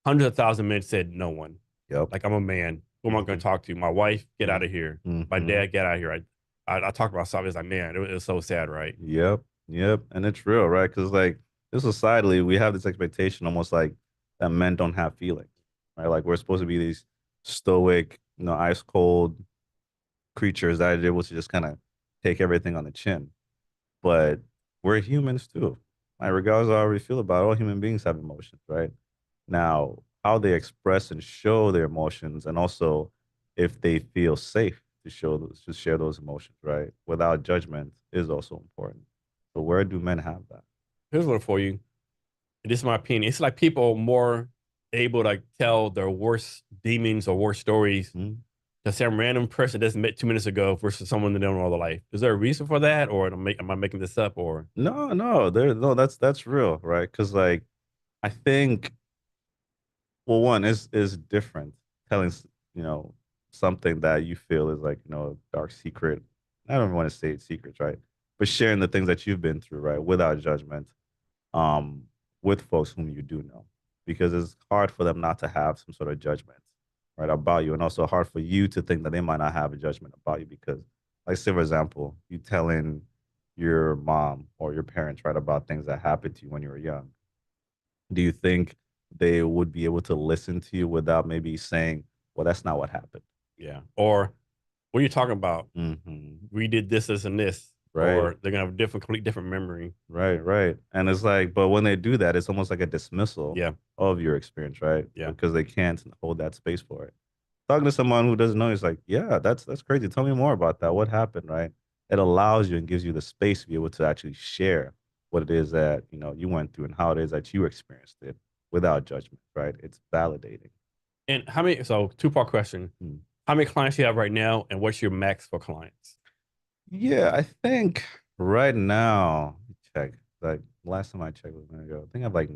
Hundreds of thousands of men said no one. Yep. Like I'm a man. Who am I going Mhm, to talk to? My wife, get out mm, of here. My mhm. dad, get out of here. I talk about something. It's like, man, it was so sad, right? Yep. Yep. And it's real, right? Because like this societally, we have this expectation almost like that men don't have feelings, right? Like we're supposed to be these stoic, ice cold creatures that are able to just kind of take everything on the chin. But we're humans too. Like regardless of how we feel about it, all human beings have emotions, right? Now, how they express and show their emotions, and also if they feel safe, to share those emotions, right? Without judgment is also important. So where do men have that? Here's one for you. This is my opinion. It's like people are more able to like, tell their worst demons or worst stories Mhm. to some random person that's met 2 minutes ago versus someone that they know all their life. Is there a reason for that, or am I making this up? Or No, no, no, that's real, right? Because like I think, well, one is different telling you know something that you feel is like a dark secret. I don't even want to say it's secrets, right? But sharing the things that you've been through, right, without judgment, um, with folks whom you do know, because it's hard for them not to have some sort of judgment, right, about you, and also hard for you to think that they might not have a judgment about you because, like, say for example, you telling your mom or your parents, right, about things that happened to you when you were young. Do you think they would be able to listen to you without maybe saying, "Well, that's not what happened"? yeah, or what are you talking about? Hmm. We did this and this, Right, or they're gonna have a different, complete different memory. right, right. And it's like, but when they do that, it's almost like a dismissal Yeah, of your experience, right? yeah. Because they can't hold that space for it. Talking to someone who doesn't know, is like, yeah, that's crazy. Tell me more about that. What happened, right? It allows you and gives you the space to be able to actually share what it is that you went through and how it is that you experienced it without judgment, right? It's validating. And how many? So two-part question: Hmm. how many clients you have right now, and what's your max for clients? Yeah, I think right now, let me check. Like last time I checked was a minute ago. I think I have like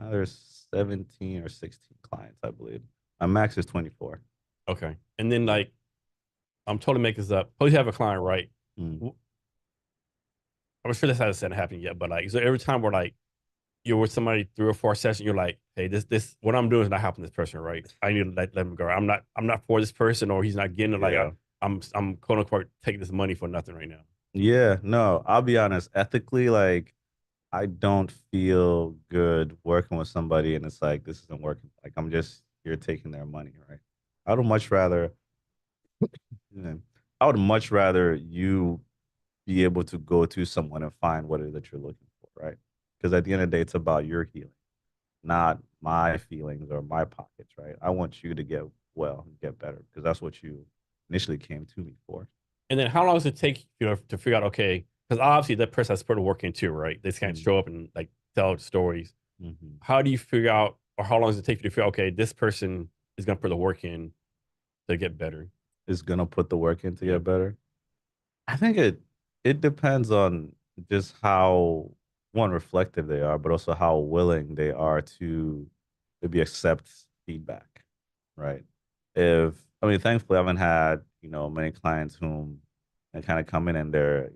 there's 17 or 16 clients, I believe. My max is 24. Okay, and then Yeah. like I'm totally making this up. Suppose you have a client, right? Mm. I'm sure this hasn't happened yet, but like, so every time we're like, you're with somebody 3 or 4 sessions, you're like, hey, this, what I'm doing is not helping this person, right? I need to let him go. I'm not for this person, or he's not getting it. Like, Yeah. I'm quote unquote taking this money for nothing right now. Yeah, no, I'll be honest. Ethically, like I don't feel good working with somebody and it's like this isn't working. Like I'm just you're taking their money, right? I would much rather yeah, I would much rather you be able to go to someone and find what it is that you're looking for, right? Because at the end of the day, it's about your healing, not my feelings or my pockets, right? I want you to get well and get better because that's what you initially came to me for. And then how long does it take to figure out? Okay, because obviously that person has to put the work in too, right? They just can't Mm-hmm. show up and like tell stories. Mm-hmm. How do you figure out, or how long does it take you to figure? Okay, this person is gonna put the work in to get better. Is gonna put the work in to Yeah. get better. I think it depends on just how one reflective they are, but also how willing they are to maybe accept feedback, right? If I mean, thankfully, I haven't had many clients whom they kind of come in and they're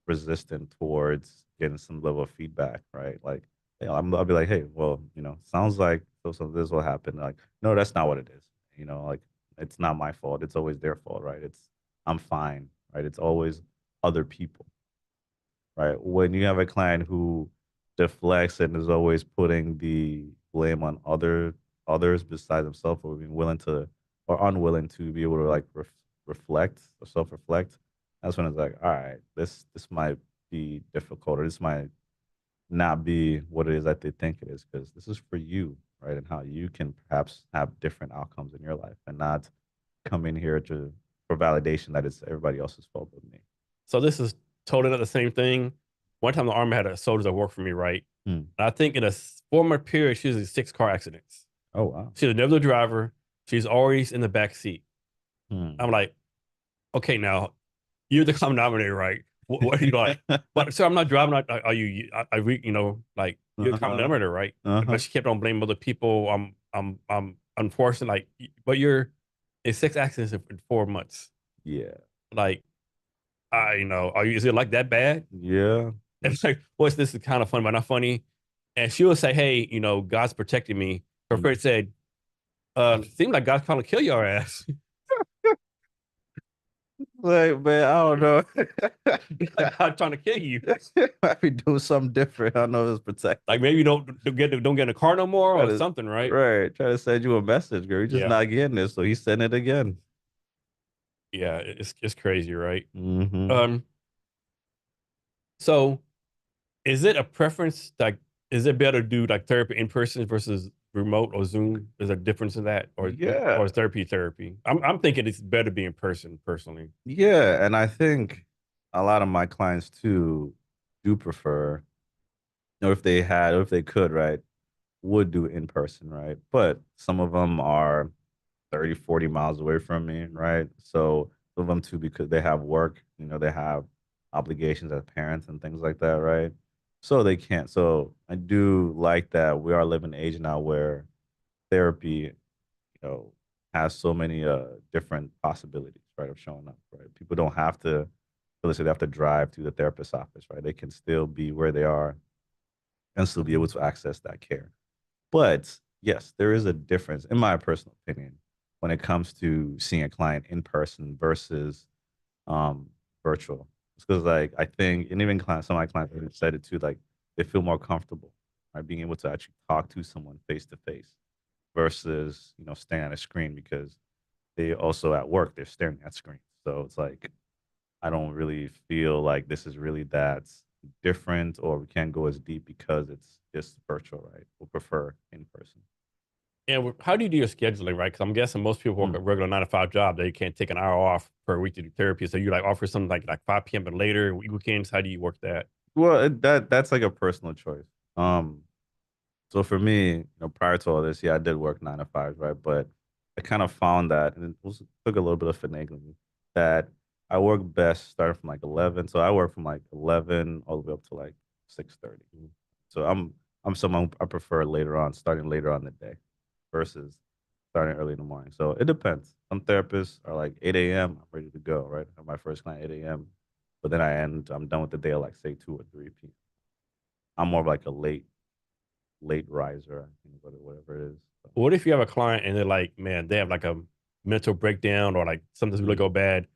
resistant towards getting some level of feedback, right? Like, I'll be like, hey, well, sounds like so this will happen. Like, no, that's not what it is. Like it's not my fault. It's always their fault, right? I'm fine, right? It's always other people, right? When you have a client who deflects and is always putting the blame on others besides himself, or being willing to or unwilling to be able to like reflect or self-reflect, that's when it's like, all right, this might be difficult, or this might not be what it is that they think it is, because this is for you, right? And how you can perhaps have different outcomes in your life and not come in here to for validation that it's everybody else's fault but me. So this is totally not the same thing. One time the army had a soldier that worked for me, right? Hmm. I think in a former period, she was in 6 car accidents. Oh wow. She was never the driver. She's always in the back seat. I'm Hmm. like, okay, now you're the common denominator, right? What are you like? But so I'm not driving. Are you? Like you're the common Uh-huh. denominator, right? But Uh-huh. she kept on blaming other people. I'm unfortunate. Like, but you're in 6 accidents in 4 months. Yeah. Like, are you? Is it like that bad? Yeah. And it's like, what's this is kind of funny, but not funny. And she will say, hey, God's protecting me. Her Mm. friend said, seems like God's trying to kill your ass. Like, man, I don't know. Like God's trying to kill you. Might be doing something different. I don't know if it's Like protected. maybe you don't get in the car no more Try or to something, right? right. Try to send you a message, girl. You're just Yeah. not getting it. So he sent it again. Yeah. It's crazy, right? Mm-hmm. Um, so is it a preference? Like, is it better to do like therapy in person versus remote or Zoom? Is there a difference in that, or Yeah, is therapy therapy? I'm thinking it's better to be in person personally. yeah, and I think a lot of my clients too do prefer, or if they had, or if they could, right, would do in person, right? But some of them are 30, 40 miles away from me, right? So some of them too, because they have work, they have obligations as parents and things like that, right? So they can't. So I do like that we are living in an age now where therapy, know, has so many different possibilities, right, of showing up, right? People don't have to let's say they have to drive to the therapist's office, right? They can still be where they are and still be able to access that care. But yes, there is a difference, in my personal opinion, when it comes to seeing a client in person versus um virtual. It's because like I think, and even clients, some of my clients have said it too, like they feel more comfortable, right, being able to actually talk to someone face to face versus staring at a screen because they also at work they're staring at screens. So it's like I don't really feel like this is really that different, or we can't go as deep because it's just virtual, right? We'll prefer in person. And how do you do your scheduling, right? Because I'm guessing most people work Mm. a regular 9 to 5 job. They can't take an hour off per week to do therapy. So you like offer something like 5 p.m. and later weekends. How do you work that? Well, that's like a personal choice. Um, So for me, prior to all this, yeah, I did work 9 to 5, right? But I kind of found that, and it took a little bit of finagling, that I work best starting from like 11. So I work from like 11 all the way up to like 6:30. So I'm someone I prefer later on, starting later on in the day versus starting early in the morning. So it depends. Some therapists are like 8 a.m. I'm ready to go, right? I have my first client 8 a.m. But then I'm done with the day at like say 2 or 3 p.m. I'm more of like a late riser, I think, whatever it is. So, What if you have a client and they're like, man, they have like a mental breakdown or like something's really mm, go bad?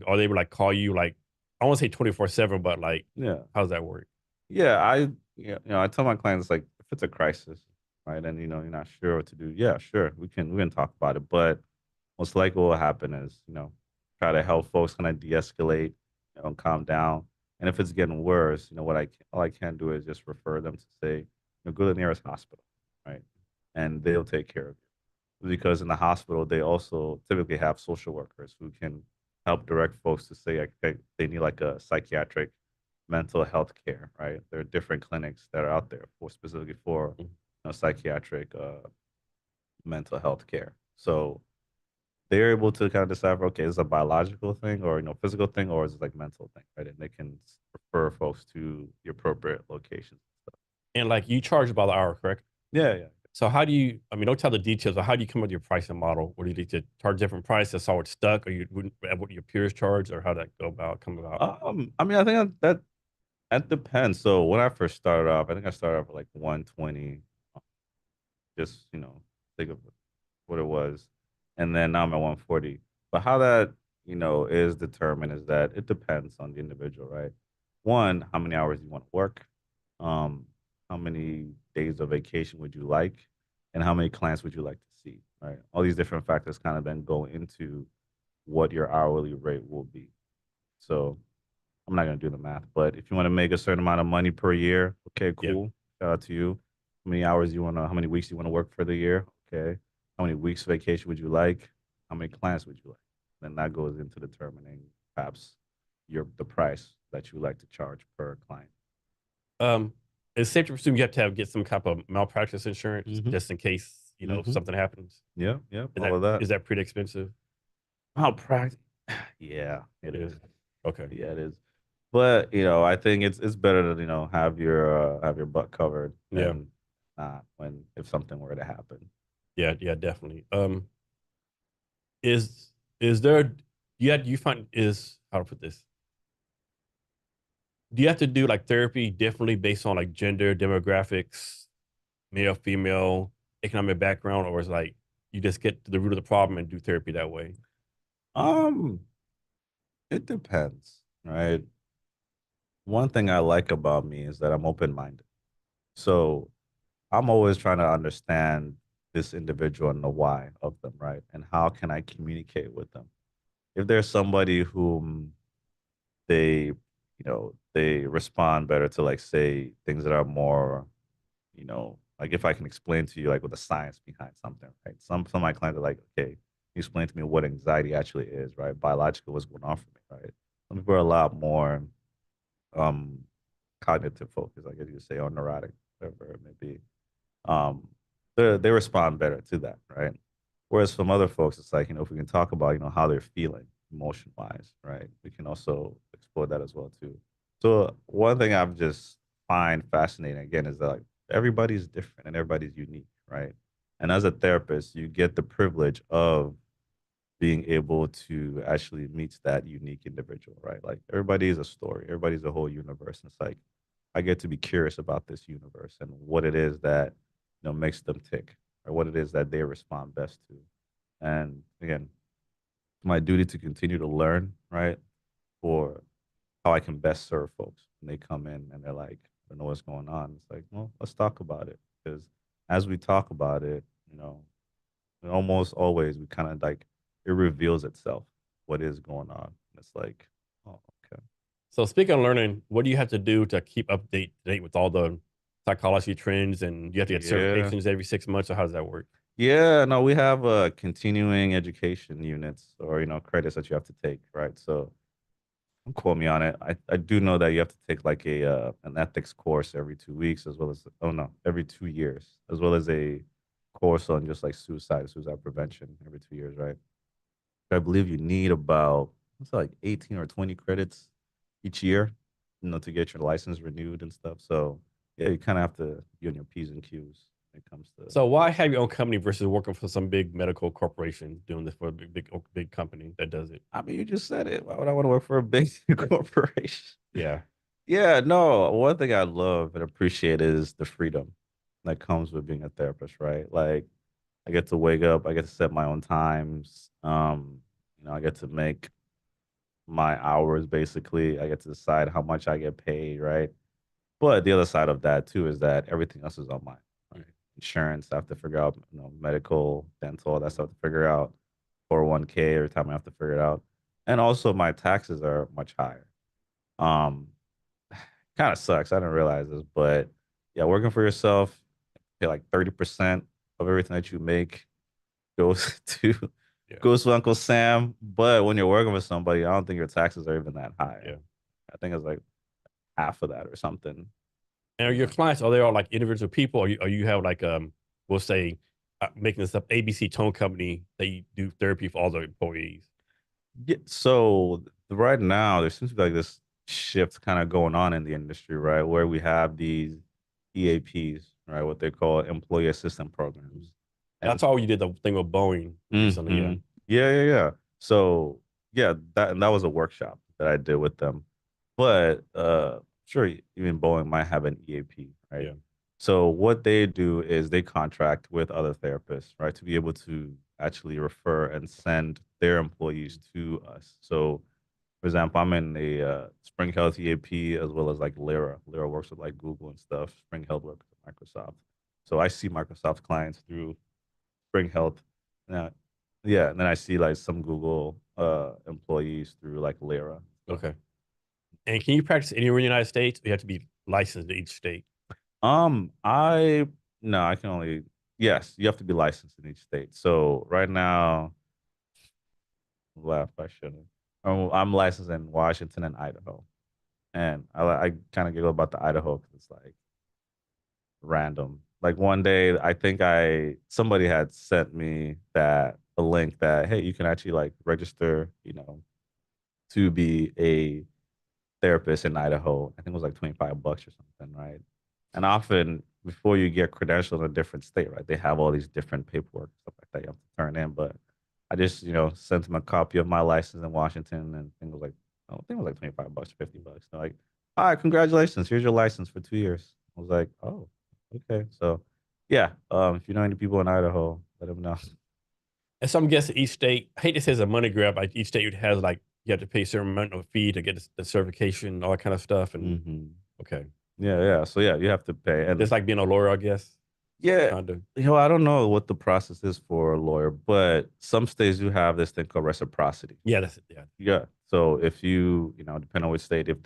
Or they would like call you like, I won't say 24/7, but like, yeah, how does that work? yeah. I tell my clients like if it's a crisis, right, and you're not sure what to do. Yeah, sure, we can talk about it, but most likely what will happen is try to help folks kind of de-escalate, and calm down. And if it's getting worse, all I can do is just refer them to say, go to the nearest hospital, right, and they'll take care of you. Because in the hospital, they also typically have social workers who can help direct folks to say like, they need like a psychiatric mental health care, right? There are different clinics that are out there for specifically for Mhm. psychiatric mental health care. So they're able to kind of decipher, okay, is it a biological thing or physical thing, or is it like mental thing, right? And they can refer folks to the appropriate locations. And like you charge by the hour, correct? Yeah, yeah. So how do you, I mean, don't tell the details, but how do you come up with your pricing model? What do you need to charge different price? That's how it's stuck, or you wouldn't at what your peers charge, or how that come about? I mean, I think that depends. So when I first started off, I think I started off at like 120, just think of what it was, and then now I'm at 140. But how that is determined is that it depends on the individual, right? One, how many hours you want to work, um, how many days of vacation would you like, and how many clients would you like to see, right? All these different factors kind of then go into what your hourly rate will be. So I'm not gonna do the math, but if you want to make a certain amount of money per year, okay, Yeah. cool. Shout out to you. How many weeks you want to work for the year? Okay. How many weeks vacation would you like? How many clients would you like? Then that goes into determining perhaps the price that you like to charge per client. Um, it's safe to presume you have to get some type of malpractice insurance Mm-hmm. just in case, Mm-hmm. something happens. Yeah, yeah, Is all that of that. is that pretty expensive? How practice? Yeah, it It is. is. Okay. Yeah, it is. But I think it's better to have your butt covered Yeah. than not when if something were to happen. Yeah, yeah, definitely. Is is there you find is how to put this? Do you have to do like therapy differently based on like gender, demographics, male, female, economic background, or is like you just get to the root of the problem and do therapy that way? Um, it depends, right? One thing I like about me is that I'm open-minded. So I'm always trying to understand this individual and the why of them, right? And how can I communicate with them? If there's somebody whom they respond better to like say things that are more, Like if I can explain to you like with the science behind something, right? Some of my clients are like, okay, you explain to me what anxiety actually is, right? Biological, what's going on for me, right? Some people are a lot more um cognitive focused, I guess you could say, or neurotic, whatever it may be. Um, they respond better to that, right? Whereas from other folks, it's like, if we can talk about, how they're feeling emotion wise, right? We can also explore that as well too. So one thing I've just find fascinating again is that like everybody's different and everybody's unique, right? And as a therapist, you get the privilege of being able to actually meet that unique individual, right? Like everybody is a story, everybody's a whole universe. And it's like I get to be curious about this universe and what it is that makes them tick, or what it is that they respond best to. And again, my duty to continue to learn, right, for how I can best serve folks when they come in and they're like, I don't know what's going on. It's like, well, let's talk about it. Because as we talk about it, almost always we kind of like it reveals itself what is going on. It's like, oh, okay. So speaking of learning, what do you have to do to keep date with all the psychology trends, and you have to get Yeah. certifications every 6 months, or how does that work? Yeah, no, we have continuing education units or credits that you have to take, right? So don't quote me on it. I do know that you have to take like a an ethics course every 2 weeks, as well as oh no, every 2 years, as well as a course on just like suicide prevention every 2 years, right? I believe you need about what's it, like 18 or 20 credits each year, to get your license renewed and stuff. So yeah, you kind of have to be on your P's and Q's when it comes to. So why have your own company versus working for some big medical corporation doing this for a big company that does it? I mean, you just said it. Why would I want to work for a big corporation? Yeah. Yeah, no. One thing I love and appreciate is the freedom that comes with being a therapist, right? Like I get to wake up, I get to set my own times. I get to make my hours basically. I get to decide how much I get paid, right? But the other side of that too is that everything else is on mine, right? Insurance, I have to figure out, medical, dental, that's stuff to figure out. 401k every time I have to figure it out. And also my taxes are much higher. Um, Kind of sucks. I didn't realize this, but yeah, working for yourself, pay like 30% of everything that you make goes to Yeah. goes to Uncle Sam. But when you're working with somebody, I don't think your taxes are even that high. Yeah. I think it's like half of that or something. And are You your know? clients, are they all like individual people, or you have like we'll say, making this up, ABC Tone Company, that you do therapy for all the employees? Yeah, so right now there seems to be like this shift kind of going on in the industry, right? Where we have these EAPs, right? What they call employee assistance programs. And That's all you did the thing with Boeing recently, yeah. hmm yeah, yeah, yeah. So yeah, that was a workshop that I did with them. But sure, even Boeing might have an EAP, right? Yeah. So what they do is they contract with other therapists, right, to be able to actually refer and send their employees to us. So, for example, I'm in a Spring Health EAP as well as like Lyra. Lyra works with like Google and stuff. Spring Health works with Microsoft. So I see Microsoft clients through Spring Health. Yeah, yeah, and then I see like some Google employees through like Lyra. So, Okay. And can you practice anywhere in the United States? Or you have to be licensed in each state. I no, I can only yes, you have to be licensed in each state. So right now, left I shouldn't. I'm licensed in Washington and Idaho, and I kind of giggle about the Idaho because it's like random. Like one day, I think I somebody had sent me that a link that hey, you can actually like register, to be a therapist in Idaho. I think it was like $25 or something, right? And often before you get credentialed in a different state, right, they have all these different paperwork stuff like that you have to turn in. But I just, sent them a copy of my license in Washington, and I think it was like, I think it was like $25, $50. They're like, all right, congratulations, here's your license for 2 years. I was like, oh, okay. So yeah, if you know any people in Idaho, let them know. And so I'm guessing each state, I hate to say it's a money grab, like each state has like, you have to pay a certain amount of fee to get the certification, all that kind of stuff. And okay. Yeah, yeah. So yeah, you have to pay, and It's like being a lawyer, I guess. yeah, Kind of. I don't know what the process is for a lawyer, but some states do have this thing called reciprocity. Yeah, that's it. Yeah. Yeah. So if you, depending on which state, if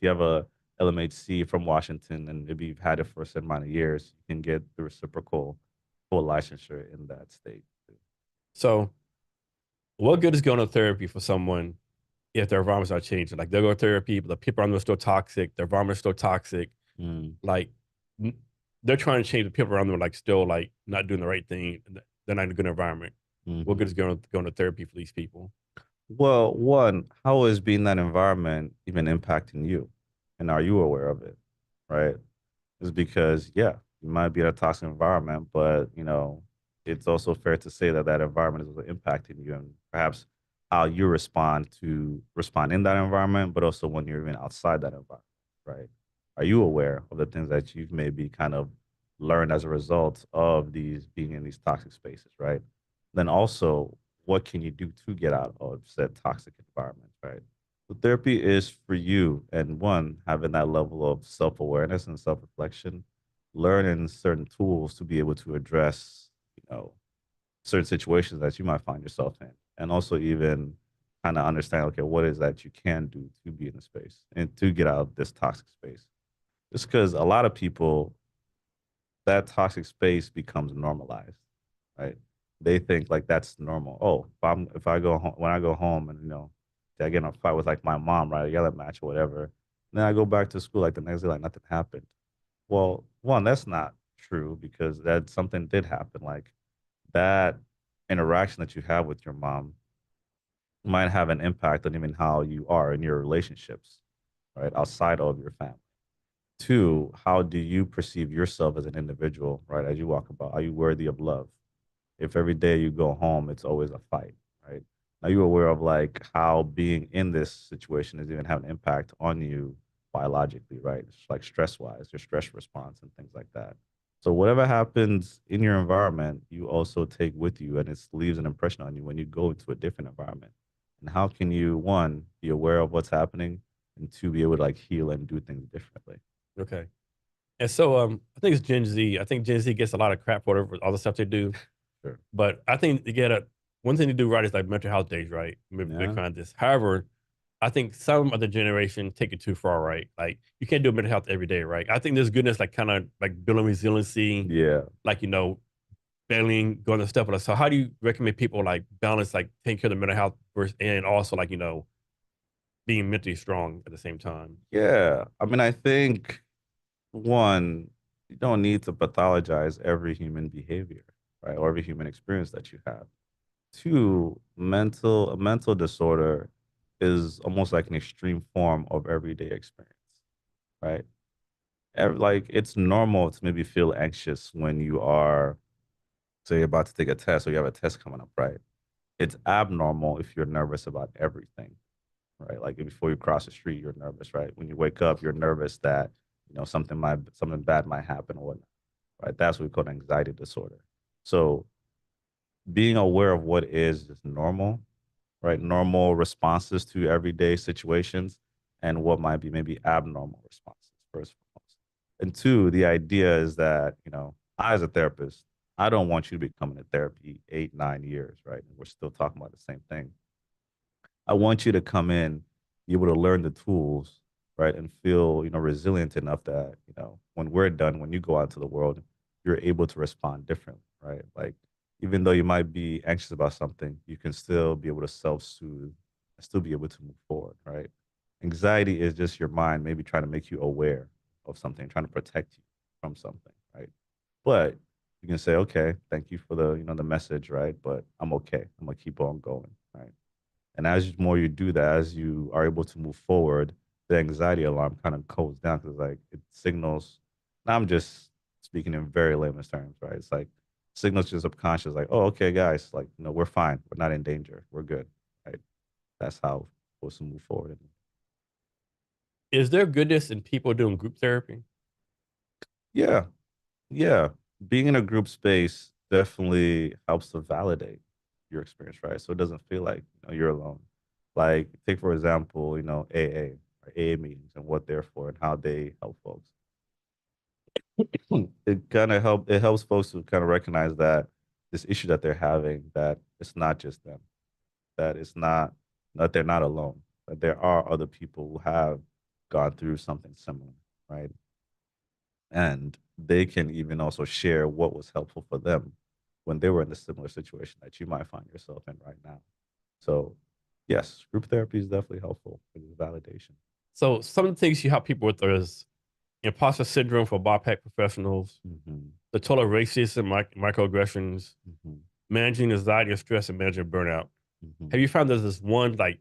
you have LMHC from Washington, and maybe you've had it for a certain amount of years, you can get the reciprocal full licensure in that state. So, what good is going to therapy for someone if their environment's not changing? Like they'll go to therapy, but the people around them are still toxic, their environment's still toxic. Mm, Like they're trying to change the people around them, like still like not doing the right thing. They're not in a good environment. What mhm. good is going to therapy for these people? Well, one, how is being in that environment even impacting you? And are you aware of it? Right? Is because, yeah, you might be in a toxic environment, but, it's also fair to say that that environment is also impacting you and perhaps how you respond in that environment, but also when you're even outside that environment, right? Are you aware of the things that you've maybe kind of learned as a result of these being in these toxic spaces, right? Then also, what can you do to get out of said toxic environment, right? So therapy is for you, and one, having that level of self-awareness and self-reflection, learning certain tools to be able to address, certain situations that you might find yourself in, and also even kind of understand, okay, what is that you can do to be in the space and to get out of this toxic space. Just because a lot of people, that toxic space becomes normalized, right? They think like that's normal. Oh, if I go home when I go home and I get in a fight with like my mom, right, a yell at match or whatever, then I go back to school like the next day like nothing happened. Well, one, that's not true because that something did happen. Like that interaction that you have with your mom might have an impact on even how you are in your relationships, right, outside of your family. Two, how do you perceive yourself as an individual, right? As you walk about, are you worthy of love? If every day you go home, it's always a fight, right? Are you aware of like how being in this situation is even having an impact on you biologically, right? It's like stress wise, your stress response and things like that. So whatever happens in your environment, you also take with you and it leaves an impression on you when you go to a different environment. And how can you, one, be aware of what's happening and two, be able to like heal and do things differently? Okay. And so I think it's Gen Z. I think Gen Z gets a lot of crap for all the stuff they do. Sure. But I think you get one thing to do right is like mental health days, right? Maybe Yeah. kind of this. However, I think some of the generation take it too far, right? Like you can't do mental health every day, right? I think there's goodness like kind of like building resiliency, Yeah. like failing, going to step on us. So how do you recommend people like balance like taking care of the mental health first and also like, being mentally strong at the same time? Yeah. I mean, I think one, you don't need to pathologize every human behavior, right? Or every human experience that you have. Two, a mental disorder is almost like an extreme form of everyday experience, right? Like it's normal to maybe feel anxious when you are, say, about to take a test or you have a test coming up, right? It's abnormal if you're nervous about everything, right? Like before you cross the street, you're nervous, right? When you wake up, you're nervous that something bad might happen or whatnot, right? That's what we call anxiety disorder. So being aware of what is just normal, right? Normal responses to everyday situations and what might be maybe abnormal responses, first and foremost. And two, the idea is that, I as a therapist, I don't want you to be coming to therapy 8, 9 years, right? And we're still talking about the same thing. I want you to come in, be able to learn the tools, right, and feel, resilient enough that, when we're done, when you go out to the world, you're able to respond differently, right? Like, even though you might be anxious about something, you can still be able to self-soothe and still be able to move forward, right? Anxiety is just your mind maybe trying to make you aware of something, trying to protect you from something, right? But you can say, okay, thank you for the message, right? But I'm okay. I'm gonna keep on going, right? And as more you do that, as you are able to move forward, the anxiety alarm kind of goes down because like it signals. Now I'm just speaking in very layman's terms, right? It's like signals to your subconscious, like, oh, okay, guys, like we're fine, we're not in danger, we're good, right? That's how we're supposed to move forward. Is there goodness in people doing group therapy? Yeah, yeah, being in a group space definitely helps to validate your experience, right? So it doesn't feel like you're alone. Like take for example, AA or AA meetings and what they're for and how they help folks. It helps folks to kind of recognize that this issue that they're having, that it's not just them, that it's not that they're not alone, that there are other people who have gone through something similar, right? And they can even also share what was helpful for them when they were in a similar situation that you might find yourself in right now. So, yes, group therapy is definitely helpful for this validation. So some of the things you help people with is imposter syndrome for BIPAC professionals, Mm-hmm. the total racism, microaggressions, Mm-hmm. managing anxiety and stress, and managing burnout. Mm-hmm. Have you found there's this one like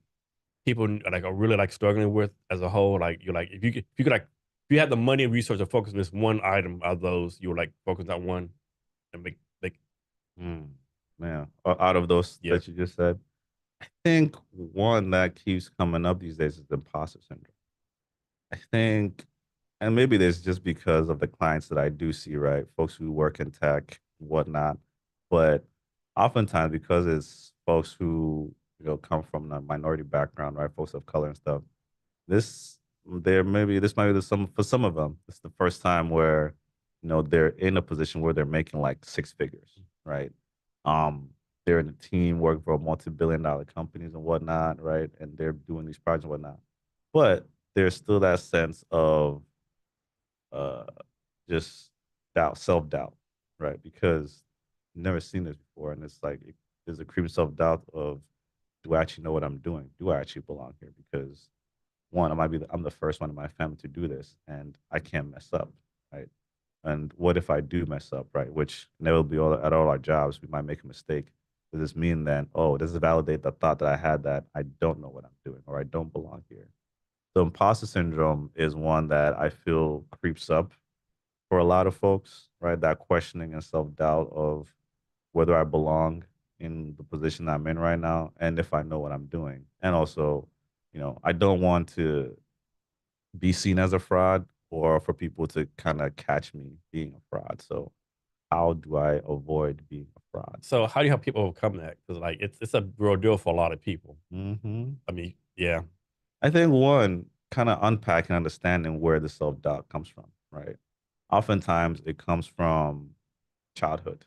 people like are really like struggling with as a whole? Like you're like if you could like if you had the money and resource to focus on this one item of those, you would like focus on one and make Mm. Yeah. Out of those yeah. that you just said, I think one that keeps coming up these days is the imposter syndrome. I think, and maybe there's just because of the clients that I do see, right? Folks who work in tech, whatnot. But oftentimes, because it's folks who, come from a minority background, right? Folks of color and stuff. This, this might be some for some of them. It's the first time where, they're in a position where they're making like six figures, right? Um, they're in a team working for multi-billion-dollar companies and whatnot, right? And they're doing these projects and whatnot. But there's still that sense of uh just self-doubt, right? Because I've never seen this before. And it's like there's a creeping self-doubt of, do I actually know what I'm doing? Do I actually belong here? Because one, I'm the first one in my family to do this, and I can't mess up, right? And what if I do mess up, right? Which never be at all our jobs. We might make a mistake. Does this mean then, oh, does it validate the thought that I had that I don't know what I'm doing or I don't belong here? So imposter syndrome is one that I feel creeps up for a lot of folks, right? That questioning and self-doubt of whether I belong in the position I'm in right now and if I know what I'm doing. And also, I don't want to be seen as a fraud or for people to kind of catch me being a fraud. So how do I avoid being a fraud? So how do you help people overcome that? Because like it's a real deal for a lot of people. Hmm. I mean, yeah, I think one, kind of unpacking, understanding where the self-doubt comes from, right? Oftentimes it comes from childhood.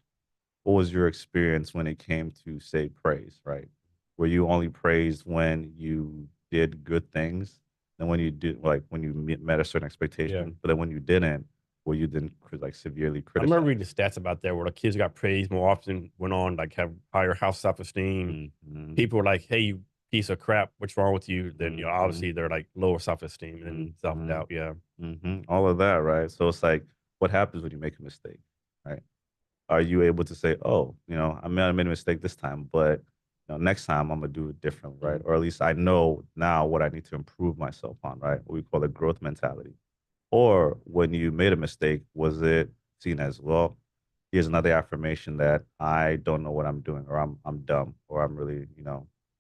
What was your experience when it came to, say, praise, right? Were you only praised when you did good things and when you did, like when you met a certain yeah. expectation, but then when you didn't, were you then like severely I remember reading criticized? the stats about that where the kids got praised more often, went on like have higher house self esteem. Mm-hmm. People were like, "Hey, you piece of crap, what's wrong with you?" Then Mm-hmm. obviously they're like lower self esteem and self Mm-hmm. doubt. Yeah, Mm-hmm. All of that, right? So it's like, what happens when you make a mistake, right? Are you able to say, oh, I made a mistake this time, but next time I'm gonna do it differently, right? mhm. Or at least I know now what I need to improve myself on, right? What we call a growth mentality. Or when you made a mistake, was it seen as, well, here's another affirmation that I don't know what I'm doing, or I'm dumb, or I'm really,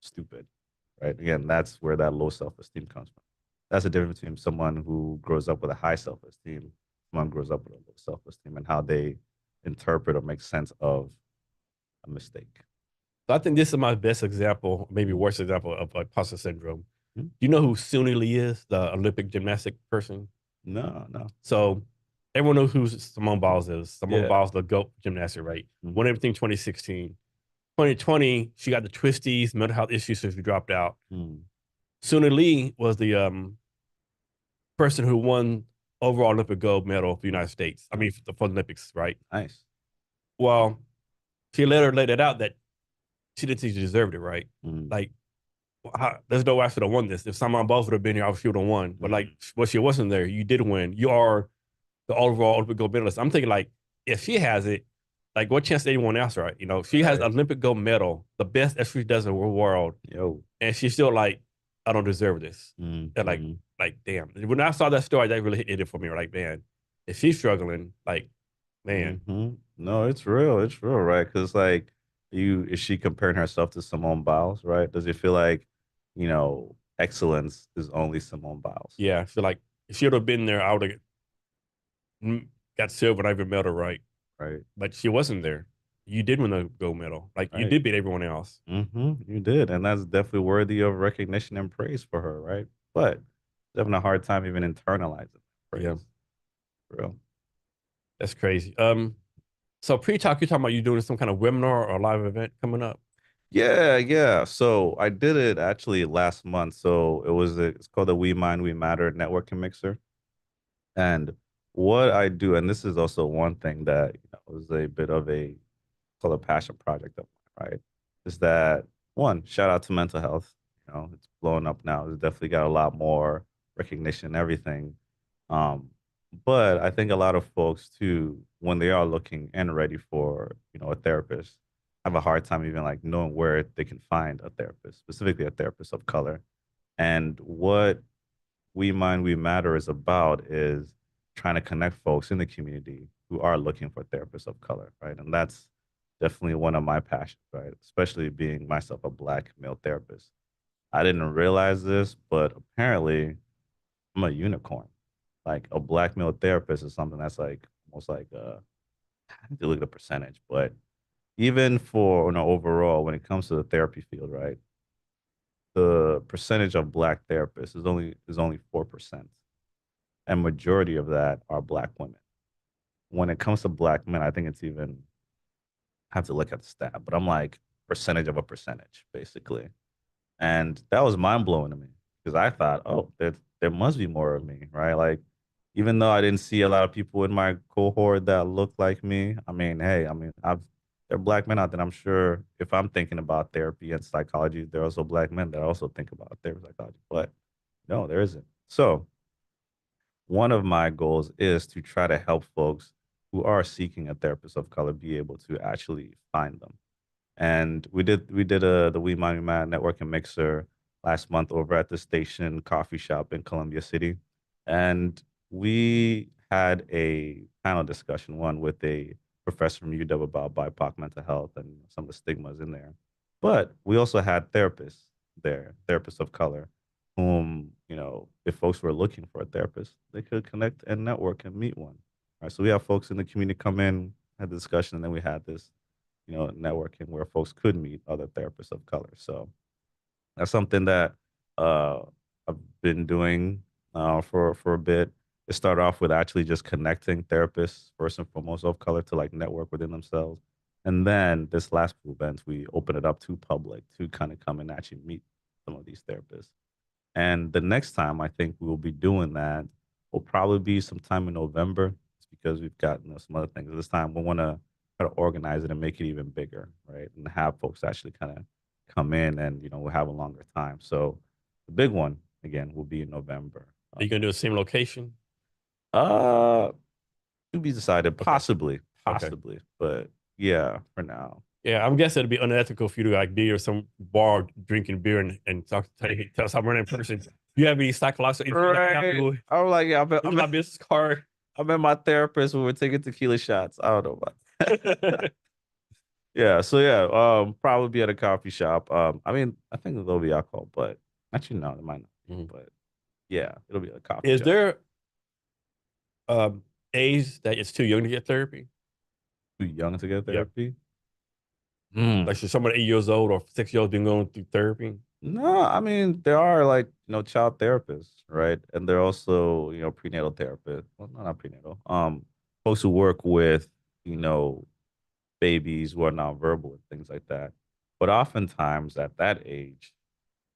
stupid, right? Again, that's where that low self-esteem comes from. That's the difference between someone who grows up with a high self-esteem, someone who grows up with a low self-esteem, and how they interpret or make sense of a mistake. So I think this is my best example, maybe Mhm. worst example of like imposter syndrome. Mhm. Do you know who Suni Lee is, the Olympic gymnastic person? No, no. So everyone knows who Simone Biles is. Simone Yeah. Biles, the GOAT gymnastic, right? Won Mhm. everything 2016. 2020, she got the twisties, mental health issues, so she dropped out. Mhm. Suni Lee was the person who won overall Olympic gold medal for the United States. I Oh, mean, for the Olympics, right? nice. Well, she later laid it out that she didn't think she deserved it, right? Mhm. Like, there's no way I should have won this. If Simon Biles would have been here, I should have won. But like, Mhm. well, she wasn't there. You did win. You are the overall Olympic gold medalist. I'm thinking like, if she has it, like, what chance anyone else, right? You know, she has Right. an Olympic gold medal, the best that she does in the world, Yo. and she's still like, I don't deserve this. And Mhm. like, damn. When I saw that story, that really hit it for me. Like, man, if she's struggling, like, man, No, it's real. It's real, right? Because like is she comparing herself to Simone Biles, right? Does it feel like, excellence is only Simone Biles, yeah, I feel like if she would have been there, I would have got silver, not even medal, right? right? But she wasn't there. You did win the gold medal. Like, you Right. did beat everyone else. You did, and that's definitely worthy of recognition and praise for her, right? But having a hard time even internalizing Yeah, praise, for real. that's crazy. So pre-talk, you're talking about you doing some kind of webinar or live event coming up. Yeah, yeah. So I did it actually last month. So it's called the We Mind We Matter networking mixer. And what I do, and this is also one thing that was a bit of a called a passion project of mine, right? Is that one, shout out to mental health. It's blowing up now. It's definitely got a lot more recognition and everything. Um, but I think a lot of folks too, when they are looking and ready for, a therapist, have a hard time even like knowing where they can find a therapist, specifically a therapist of color. And what We Mind We Matter is about is trying to connect folks in the community who are looking for therapists of color, right? And that's definitely one of my passions, right? Especially being myself a black male therapist. I didn't realize this, but apparently I'm a unicorn. Like a black male therapist is something that's like almost like I have to look at the percentage, but even for overall when it comes to the therapy field, right? The percentage of black therapists is only 4%. And majority of that are black women. When it comes to black men, I think it's even I have to look at the stat, but I'm like percentage of a percentage, basically. And that was mind blowing to me because I thought, oh, there must be more of me, right? Like, even though I didn't see a lot of people in my cohort that look like me, I mean, hey, I mean, there are black men out there. I'm sure if I'm thinking about therapy and psychology, there are also black men that also think about therapy and psychology. But no, there isn't. So one of my goals is to try to help folks who are seeking a therapist of color be able to actually find them. And we did the We Mind Man networking mixer last month over at the Station Coffee Shop in Columbia City, and we had a panel discussion, one with a professor from UW about BIPOC mental health and some of the stigmas in there. But we also had therapists there, therapists of color, whom if folks were looking for a therapist, they could connect and network and meet one. All right, so we have folks in the community come in, had the discussion, and then we had this networking where folks could meet other therapists of color. So that's something that uh, I've been doing for a bit. It started off with actually just connecting therapists first and foremost of color to like network within themselves. And then this last event, we opened it up to public to kind of come and actually meet some of these therapists. And the next time I think we will be doing that will probably be sometime in November. It's because we've got some other things. This time we want to try to organize it and make it even bigger, right? And have folks actually kind of come in and we'll have a longer time. So the big one again will be in November. Are you gonna do the same location? Uh, to be decided, Okay. possibly, Okay. possibly, but yeah, for now. Yeah, I'm guessing it'd be unethical for you to like be or some bar drinking beer and tell some random person. You have any psychological issues like that? Right. I'm like, yeah, Here's my business card. I met my therapist when we're taking tequila shots. I don't know about Yeah, so yeah, probably be at a coffee shop. I mean, I think there'll be alcohol, but actually no, there might not be. Mhm. But yeah, it'll be a coffee Is shop. there age that it's too young to get therapy? Too young to get Yep. therapy? Like Hmm. should someone 8 years old or 6 years been going through therapy? No, I mean there are like child therapists, right? And there are also prenatal therapists. Well, no, not prenatal. Folks who work with you know babies who are nonverbal and things like that. But oftentimes at that age,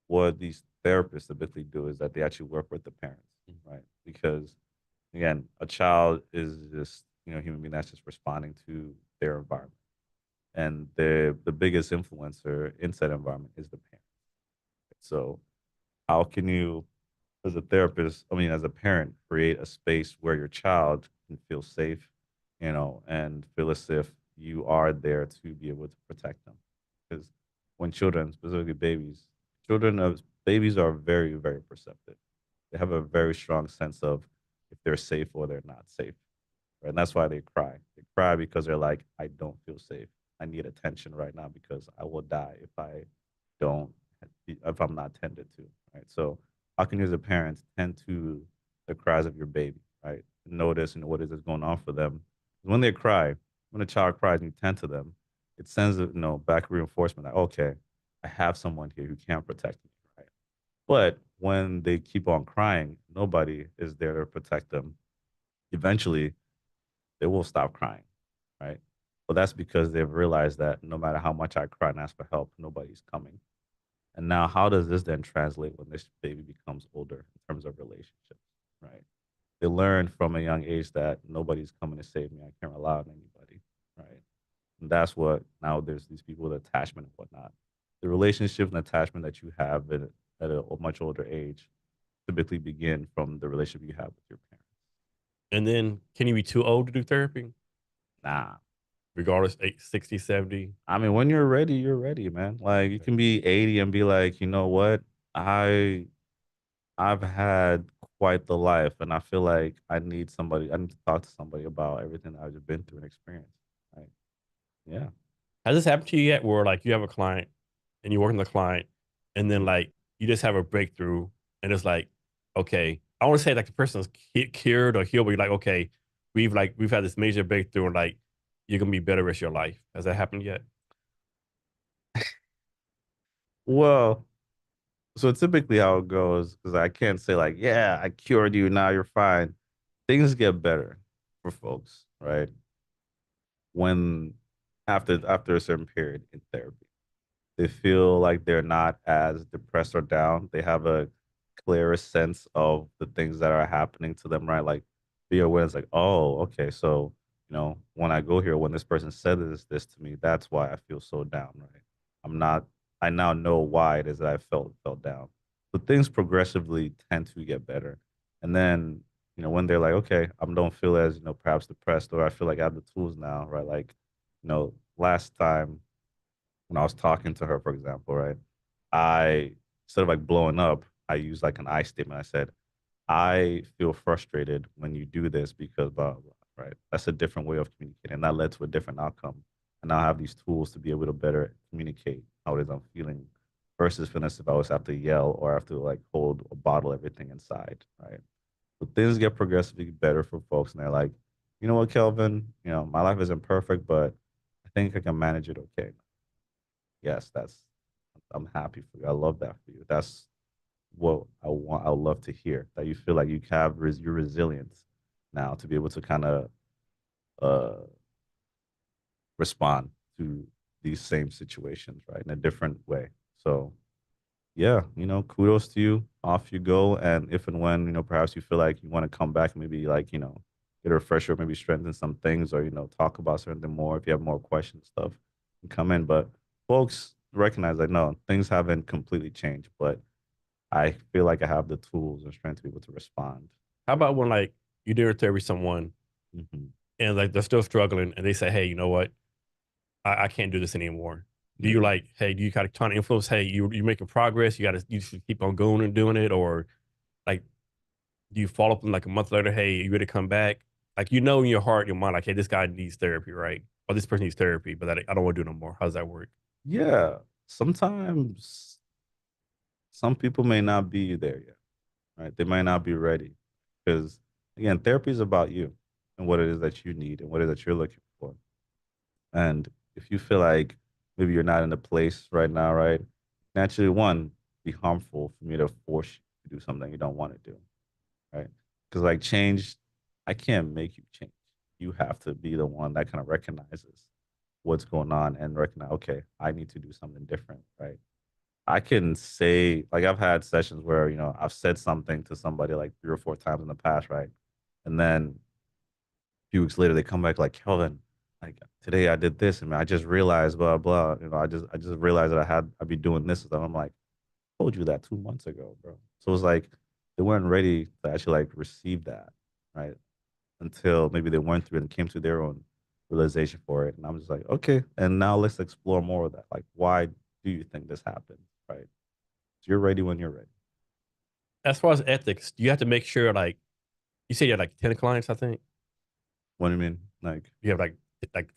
what these therapists typically do is that they actually work with the parents, right? Because again, a child is just human being that's just responding to their environment, and the biggest influencer in that environment is the parent. So how can you, as a therapist, I mean, as a parent, create a space where your child can feel safe, and feel as if you are there to be able to protect them? Because when children, specifically children of babies are very, very perceptive. They have a very strong sense of if they're safe or they're not safe. Right? And that's why they cry. They cry because they're like, I don't feel safe. I need attention right now because I will die don't, if I'm not tended to. Right. So how can you as a parent tend to the cries of your baby, right? Notice what is going on for them. When they cry, when a child cries and you tend to them, it sends back reinforcement that okay, I have someone here who can protect me, right? But when they keep on crying, nobody is there to protect them. Eventually, they will stop crying, right? But that's because they've realized that no matter how much I cry and ask for help, nobody's coming. And now, how does this then translate when this baby becomes older in terms of relationships, right? They learn from a young age that nobody's coming to save me. I can't rely on anybody, right? And that's what now there's these people with attachment and whatnot. The relationship and attachment that you have at a much older age typically begin from the relationship you have with your parents. And then can you be too old to do therapy? Nah, Regardless, 60, 70? I mean, when you're ready, man. Like you Okay. can be 80 and be like, you know what? I I've had quite the life, and I feel like I need somebody. I need to talk to somebody about everything that I've just been through and experienced. Right? Yeah. Has this happened to you yet where like you have a client and you're working with the client and then Mhm. like you just have a breakthrough and it's like, okay, I want to say like the person's cured or healed, but you're like, okay, we've had this major breakthrough and like you're gonna be better rest of your life. Has that happened yet? Well, so typically how it goes, because I can't say like, yeah, I cured you, now you're fine. Things get better for folks, right? When after a certain period in therapy. They feel like they're not as depressed or down. They have a clearer sense of the things that are happening to them, right? Like be aware it's like, oh, okay, so when I go here, when this person said this to me, that's why I feel so down, right? I'm not I now know why it is that I felt down. So things progressively tend to get better. And then, when they're like, okay, I don't feel as, perhaps depressed, or I feel like I have the tools now, right? Like, last time when I was talking to her, for example, right? I instead of like blowing up, I used like an I statement. I said, I feel frustrated when you do this because blah, blah, blah, right? That's a different way of communicating. And that led to a different outcome. And now I have these tools to be able to better communicate how it is I'm feeling versus feeling if I always have to yell or have to like hold or bottle everything inside, right? But things get progressively better for folks and they're like, you know what, Kelvin, my life isn't perfect, but I think I can manage it okay. Yes, I'm happy for you. I love that for you. That's what I want. I love to hear that you feel like you have your resilience now to be able to kind of uh, respond to these same situations, right, in a different way. So yeah, kudos to you. Off you go, and if and when perhaps you feel like you want to come back, maybe like get a refresher, maybe strengthen some things, or talk about something more. If you have more questions, stuff, you come in. But folks recognize that no, things haven't completely changed, but I feel like I have the tools and strength to be able to respond. How about when like you do therapy with someone Hmm. and like they're still struggling and they say, hey, you know what? I can't do this anymore. Do you Yeah. like, hey, do you kind of trying to influence, hey, you're making progress, you should keep on going and doing it, or like do you follow up in like a month later, hey, you ready to come back? Like in your heart, your mind, like, hey, this guy needs therapy, right? Or this person needs therapy, but I don't want to do it no more. How does that work? Yeah. Sometimes some people may not be there yet, right? They might not be ready because again, therapy is about you and what it is that you need and what it is that you're looking for. And if you feel like maybe you're not in a place right now, right? Naturally, one, be harmful for me to force you to do something you don't want to do, right? Because like change, I can't make you change. You have to be the one that kind of recognizes what's going on and recognize, okay, I need to do something different, right? I can say, like, I've had sessions where, I've said something to somebody like 3 or 4 times in the past, right? And then a few weeks later, they come back like, Kelvin, like today I did this and I just realized blah blah. I just realized that I'd be doing this stuff. I'm like, I told you that 2 months ago, bro. So it's like they weren't ready to actually like receive that, right? Until maybe they went through it and came to their own realization for it. And I'm just like, okay, and now let's explore more of that. Like, why do you think this happened, right? So you're ready when you're ready. As far as ethics, you have to make sure, like, you say you have like 10 clients, I think. What do you mean? Like, You have like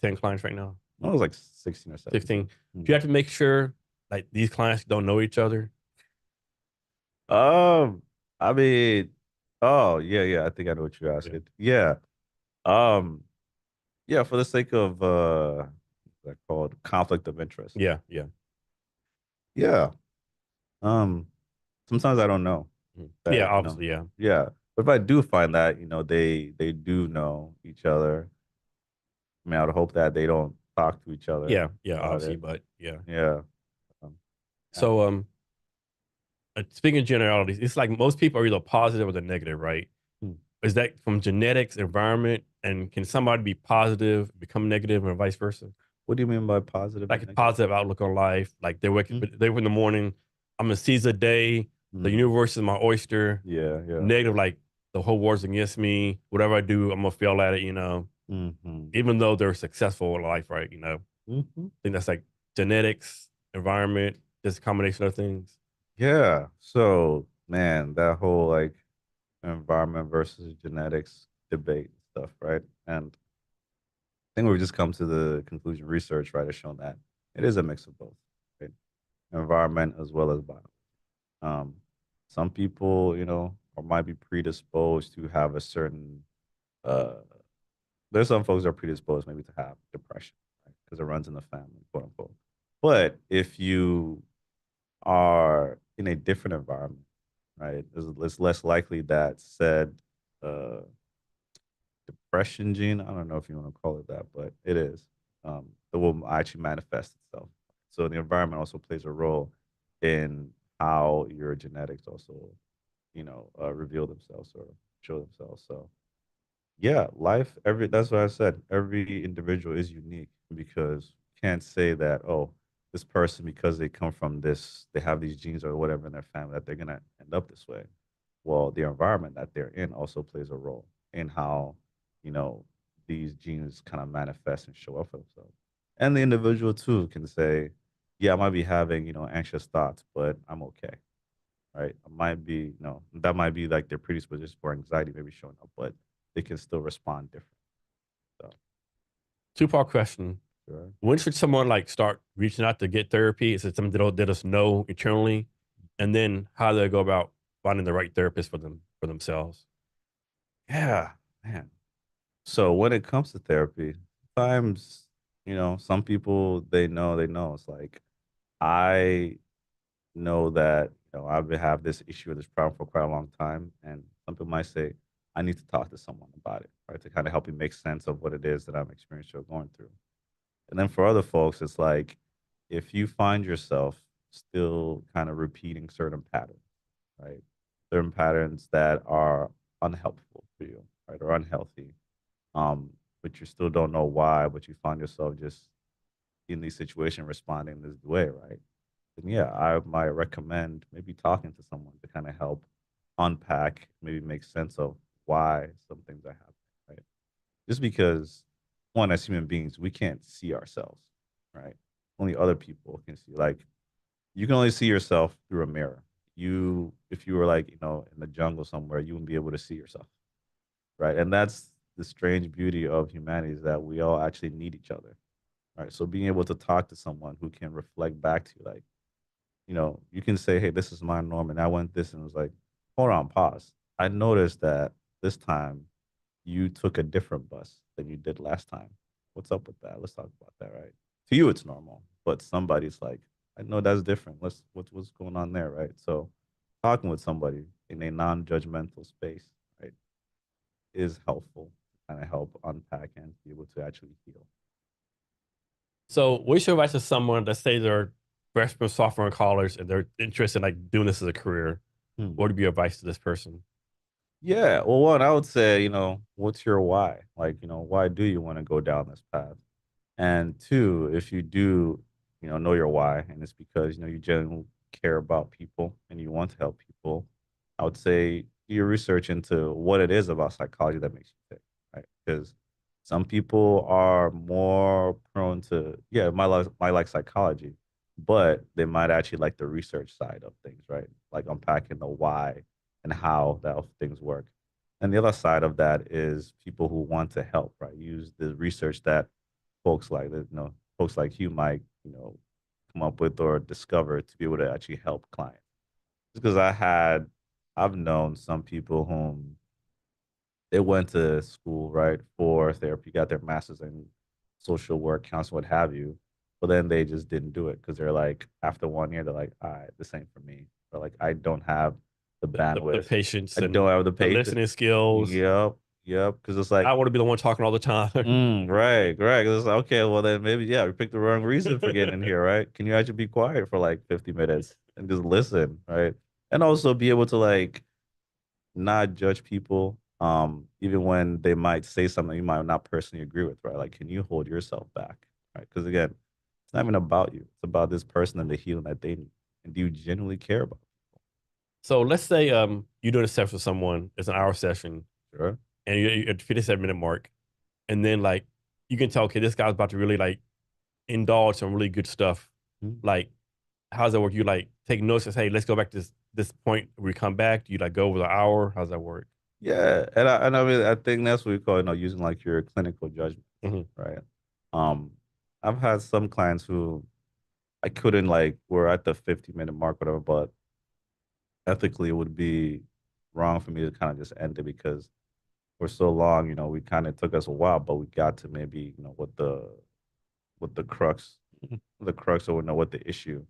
10 clients right now, I was like 16 or 16. 17. Do you have to make sure like these clients don't know each other? Um, I mean, oh yeah, yeah. I think I know what you're Yeah. asking. Yeah. Um, yeah, for the sake of what's that called conflict of interest. Yeah. Yeah. Yeah. Um, sometimes I don't know Yeah. that, Obviously. Yeah. yeah. But if I do find that, they do know each other, I mean, I would hope that they don't. talk to each other Yeah, yeah, about obviously, it. but yeah. Yeah. Um, yeah. So speaking of generalities, it's like most people are either positive or the negative, right? Hmm. Is that from genetics, environment, and can somebody be positive, become negative, and vice versa? What do you mean by positive Like and a negative? positive outlook on life, like Hmm. they wake in the morning, I'm gonna seize the day, the Hmm. universe is my oyster. Yeah, yeah. Negative, like the whole world's against me. Whatever I do, I'm gonna fail at it. You know, Hmm. even though they're successful in life, right? You know, I Hmm. think that's like genetics, environment, just a combination of things. Yeah. So, man, that whole like environment versus genetics debate stuff, right? And I think we've just come to the conclusion research, right, has shown that it is a mix of both, right? Environment as well as bio. Um, some people, or might be predisposed to have a certain uh there's some folks that are predisposed maybe to have depression, right? Because it runs in the family, quote unquote. But if you are in a different environment, right, it's less likely that said uh depression gene. I don't know if you want to call it that, but it is. It will actually manifest itself. So the environment also plays a role in how your genetics also, reveal themselves or show themselves. So yeah, life. That's what I said. Every individual is unique because you can't say that this person because they come from this, they have these genes or whatever in their family that they're gonna end up this way. Well, the environment that they're in also plays a role in how, you know, these genes kind of manifest and show up for themselves. And the individual too can say, yeah, I might be having, anxious thoughts, but I'm okay. Right. I might be, that might be like their predisposition for anxiety maybe showing up, but they can still respond different. So Two-part question: sure. when should someone like start reaching out to get therapy? Is it something that let us know internally, and then how do they go about finding the right therapist for themselves? Yeah, man. So when it comes to therapy, sometimes, some people they know. It's like I know that I've have this issue or this problem for quite a long time, and some people might say I need to talk to someone about it, right, to kind of help me make sense of what it is that I'm experiencing or going through. And then for other folks, it's like if you find yourself still kind of repeating certain patterns, right, certain patterns that are unhelpful for you, right, or unhealthy, but you still don't know why, but you find yourself just in these situations responding this way, right? Then yeah, I might recommend maybe talking to someone to kind of help unpack, maybe make sense of why some things are happening, right? Just because one, as human beings, we can't see ourselves, right? Only other people can see. Like you can only see yourself through a mirror. If you were like, in the jungle somewhere, you wouldn't be able to see yourself, right? And that's the strange beauty of humanity is that we all actually need each other, right? So being able to talk to someone who can reflect back to you, like, you can say, hey, this is my norm. And I went this and it was like, hold on, pause. I noticed that this time you took a different bus than you did last time. What's up with that? Let's talk about that, right? To you, it's normal, but somebody's like, I know that's different. What's going on there, right? So talking with somebody in a non-judgmental space, right, is helpful to kind of help unpack and be able to actually heal. So, what's your advice to someone that say they're freshman, sophomore in college and they're interested in like doing this as a career? Hmm. What would be your advice to this person? Yeah. Well, one, I would say, what's your why? Like, why do you want to go down this path? And two, if you do, know your why, and it's because, you genuinely care about people and you want to help people, I would say do your research into what it is about psychology that makes you tick, right? Because some people are more prone to, yeah, might like psychology, but they might actually like the research side of things, right? Like unpacking the why and how that things work. And the other side of that is people who want to help, right? Use the research that folks like you might, come up with or discover to be able to actually help clients. Just because I've known some people whom they went to school, right, for therapy, got their master's in social work, counseling, what have you, but then they just didn't do it because they're like, after 1 year, they're like, all right, this ain't for me. Or like, I don't have the The bandwidth. patience I and don't have the the patience. listening skills. Yep. Yep. Because it's I like, want to be the one talking all the time. right, right. 'Cause it's like, okay, well then maybe yeah, we picked the wrong reason for getting in here, right? Can you actually be quiet for like 50 minutes and just listen, right? And also be able to like not judge people, even when they might say something you might not personally agree with, right? Like, can you hold yourself back, right? Because again, it's not even about you; it's about this person and the healing that they need. And do you genuinely care about? So let's say you're doing a session with someone, it's an hour session, Sure. and you're at the 57-minute mark, and then like you can tell, okay, this guy's about to really like indulge some really good stuff. Mhm. Like, how's that work? You like take notes and say, hey, let's go back to this point where we come back. Do you like go over the hour? How's that work? Yeah, and I mean I think that's what we call using like your clinical judgment, Hmm. right? Um, I've had some clients who I couldn't like we're at the 50-minute mark, whatever, but ethically it would be wrong for me to kind of just end it because for so long, we kind of took us a while, but we got to maybe, what the crux, the crux or what the issue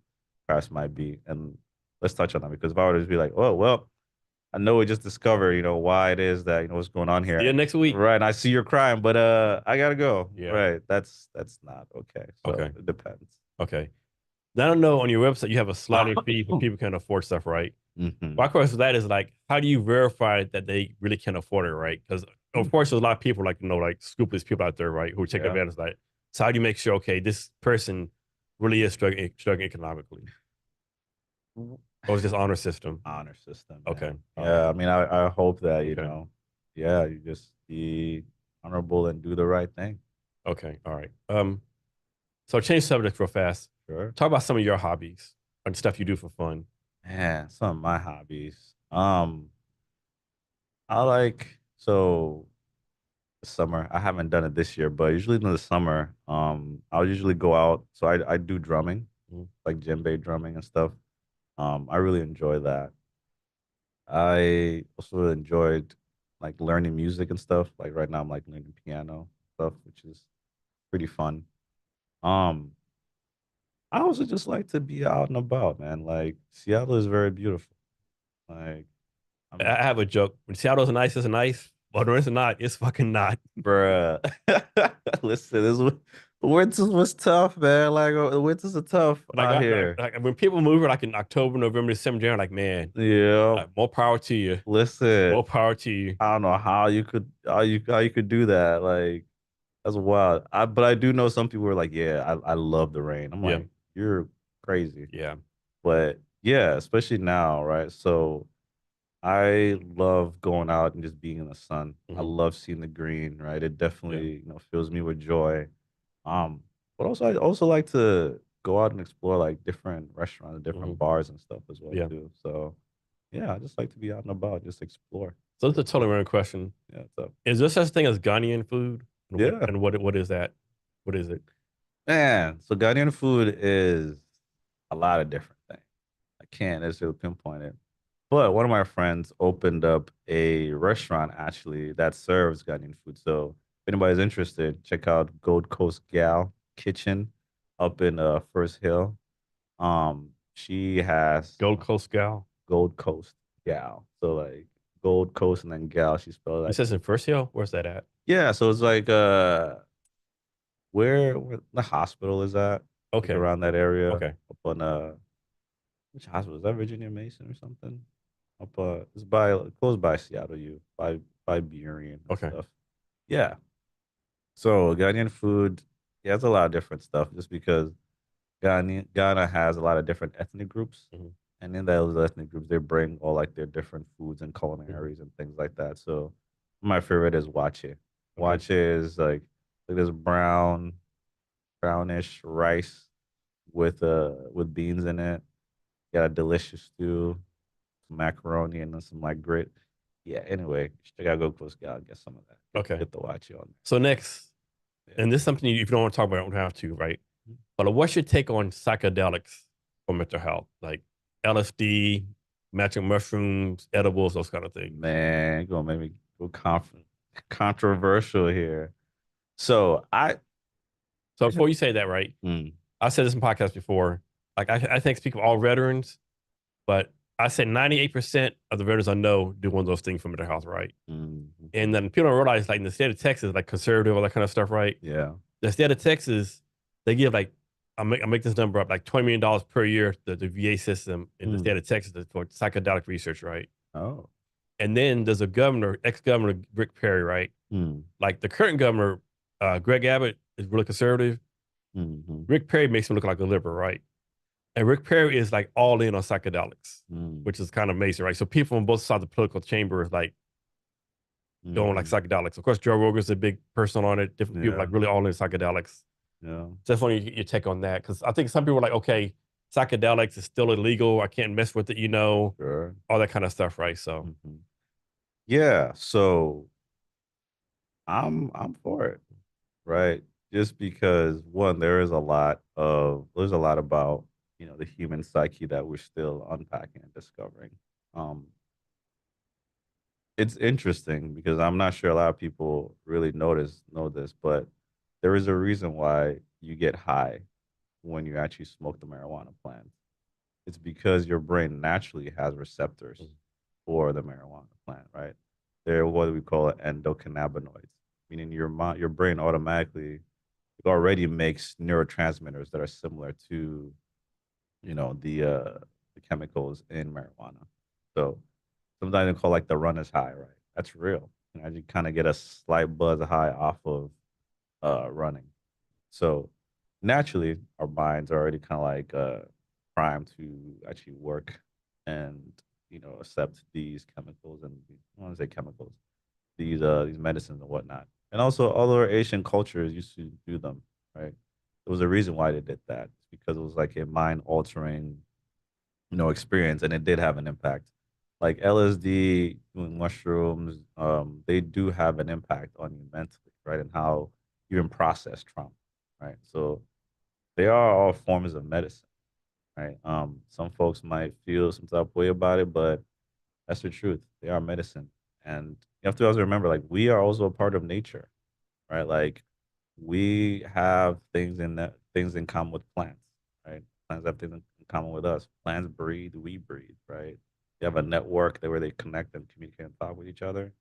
perhaps might be. And let's touch on that because if I were to just be like, oh, well, I know we just discovered, why it is that, what's going on See you here. next week. Right. And I see you're crying, but I gotta go. Yeah. Right. That's not okay. So Okay. it depends. Okay. Now, I don't know, on your website, you have a sliding fee for people who can afford stuff, right? Hmm. My question for that is like, how do you verify that they really can afford it, right? Because of course, there's a lot of people like, like scrupulous people out there, right, who take Yeah. advantage of that. So how do you make sure, okay, this person really is struggling economically? Or is this honor system? Honor system, Okay. man. All right. Yeah. I mean, I hope that, Okay. yeah, you just be honorable and do the right thing. Okay. All right. So change subject real fast. Sure. Talk about some of your hobbies and stuff you do for fun. Man, some of my hobbies. I like so summer. I haven't done it this year, but usually in the summer, I'll usually go out. So I do drumming, Mhm. like djembe drumming and stuff. I really enjoy that. I also enjoyed like learning music and stuff. Like right now, I'm like learning piano stuff, which is pretty fun. Um, I also just like to be out and about, man. Like Seattle is very beautiful. Like I'm I have a joke. When Seattle's nice, it's nice. But when it's not, it's fucking not. Bruh. Listen, winters was tough, man. Like the winters are tough Like, out here. when people move like in October, November, December, January, like, man, Yeah. more power to you. Listen, More power to you. I don't know how you could do that. Like that's wild. But I do know some people are like, yeah, I love the rain. I'm Yeah. like, you're crazy. Yeah. But yeah, especially now, right? So I love going out and just being in the sun. I Hmm. love seeing the green, right? It Yeah. definitely, fills me with joy. But also I also like to go out and explore like different restaurants, Hmm. different bars and stuff as well Yeah. too. So yeah, I just like to be out and about, just explore. So it's a totally random question. Yeah, so Is there such thing as Ghanaian food? yeah. And what is that? What is it? Man, so Ghanaian food is a lot of different things. I can't necessarily pinpoint it. But one of my friends opened up a restaurant actually that serves Ghanaian food. So if anybody's interested, check out Gold Coast Gal Kitchen up in First Hill. She has Gold Coast gal. Gold Coast Gal. So like Gold Coast and then Gal, she spelled You like says in First Hill? Where's that at? yeah, so it's like where the hospital is at, like Okay. around that area. Okay. Up on which hospital is that? Virginia Mason or something? Up it's by close by Seattle U, by Burien and Okay. stuff. Yeah. So Ghanaian food, yeah, it's a lot of different stuff just because Ghana has a lot of different ethnic groups. Hmm. And in those ethnic groups, they bring all like their different foods and Hmm. culinaries and things like that. So my favorite is wache. Okay. Wache is like this brownish rice with beans in it. Got a delicious stew, some macaroni, and then some like grit. Yeah. Anyway, check out Go Coast Gal. Get some of that. Okay. Get the wache on So next, there. and this is something if you don't want to talk about, you don't have to, right? Yeah. But what's your take on psychedelics for mental health? Like LSD, magic mushrooms, edibles, those kind of things. Man, you're gonna make me go controversial here. So So before you say that, right? mm, I said this in podcasts before. Like I think speak of all veterans, but I said 98% of the veterans I know do one of those things for mental health, right? Mm-hmm. And then people don't realize, like in the state of Texas, like conservative, all that kind of stuff, right? Yeah. The state of Texas, they give like, I make this number up, like $20 million per year to the VA system in the Mm. state of Texas for psychedelic research, right? Oh. And then there's a governor, ex-governor Rick Perry, right? Mm. Like the current governor, Greg Abbott, is really conservative. Mm-hmm. Rick Perry makes him look like a liberal, right? And Rick Perry is like all in on psychedelics, Mm. which is kind of amazing, right? So people on both sides of the political chamber is like going like Mm-hmm. psychedelics. Of course, Joe Rogan's a big person on it. Different people Yeah. like really all in psychedelics. Yeah. So that's funny your take on that, because I think some people are like, okay, psychedelics is still illegal. I can't mess with it, Sure. all that kind of stuff, right? So Mm-hmm. Yeah. So I'm for it, right? Just because one, there's a lot about, the human psyche that we're still unpacking and discovering. Um, it's interesting because I'm not sure a lot of people really know this, but there is a reason why you get high when you actually smoke the marijuana plant. It's because your brain naturally has receptors for the marijuana plant, right? They're what we call endocannabinoids, meaning your brain automatically already makes neurotransmitters that are similar to, the chemicals in marijuana. So sometimes they call like the runner's high, right? That's real. You kind of get a slight buzz high off of running. So naturally, our minds are already kind of like primed to actually work and accept these chemicals and I want to say chemicals, these medicines and whatnot. And also, other Asian cultures used to do them, right? There was a reason why they did that. It's because it was like a mind altering, experience, and it did have an impact. Like LSD, mushrooms, they do have an impact on you mentally, right? And how you even process trauma, right? So they are all forms of medicine, right? Some folks might feel some type of way about it, but that's the truth. They are medicine. And you have to also remember, like, we are also a part of nature, right? Like, we have things in common with plants, right? Plants have things in common with us. Plants breathe, we breathe, right? They have a network where they connect and communicate and talk with each other.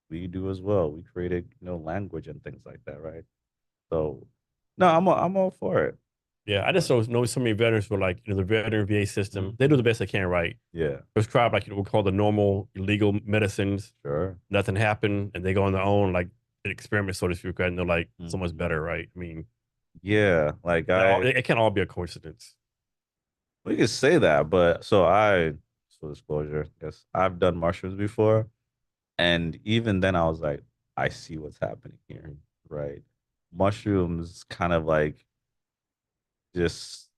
We do as well. We created, language and things like that, right? So, no, I'm all for it. yeah, I just know so many veterans were like, the veteran VA system, they do Mhm. the best they can, right? Yeah, Prescribe like, we call the normal illegal medicines. sure. Nothing happened, and they go on their own, like an experiment, so to speak, right? And they're like so much Mhm. better, right? I mean, Yeah, like it can't all be a coincidence. we could say that, but full disclosure, yes, I've done mushrooms before, and even then, I was like, I see what's happening here, Mhm. right? Mushrooms kind of like just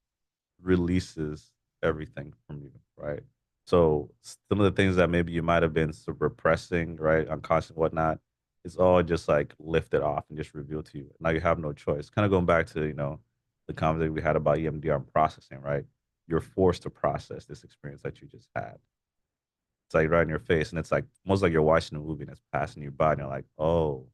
releases everything from you, right? So some of the things that maybe you might have been repressing, right, unconscious, whatnot, it's all just like lifted off and just revealed to you. Now you have no choice. Kind of going back to the conversation we had about EMDR and processing, right? You're forced to process this experience that you just had. It's like right in your face, and it's like almost like you're watching a movie and it's passing you by, and you're like, oh,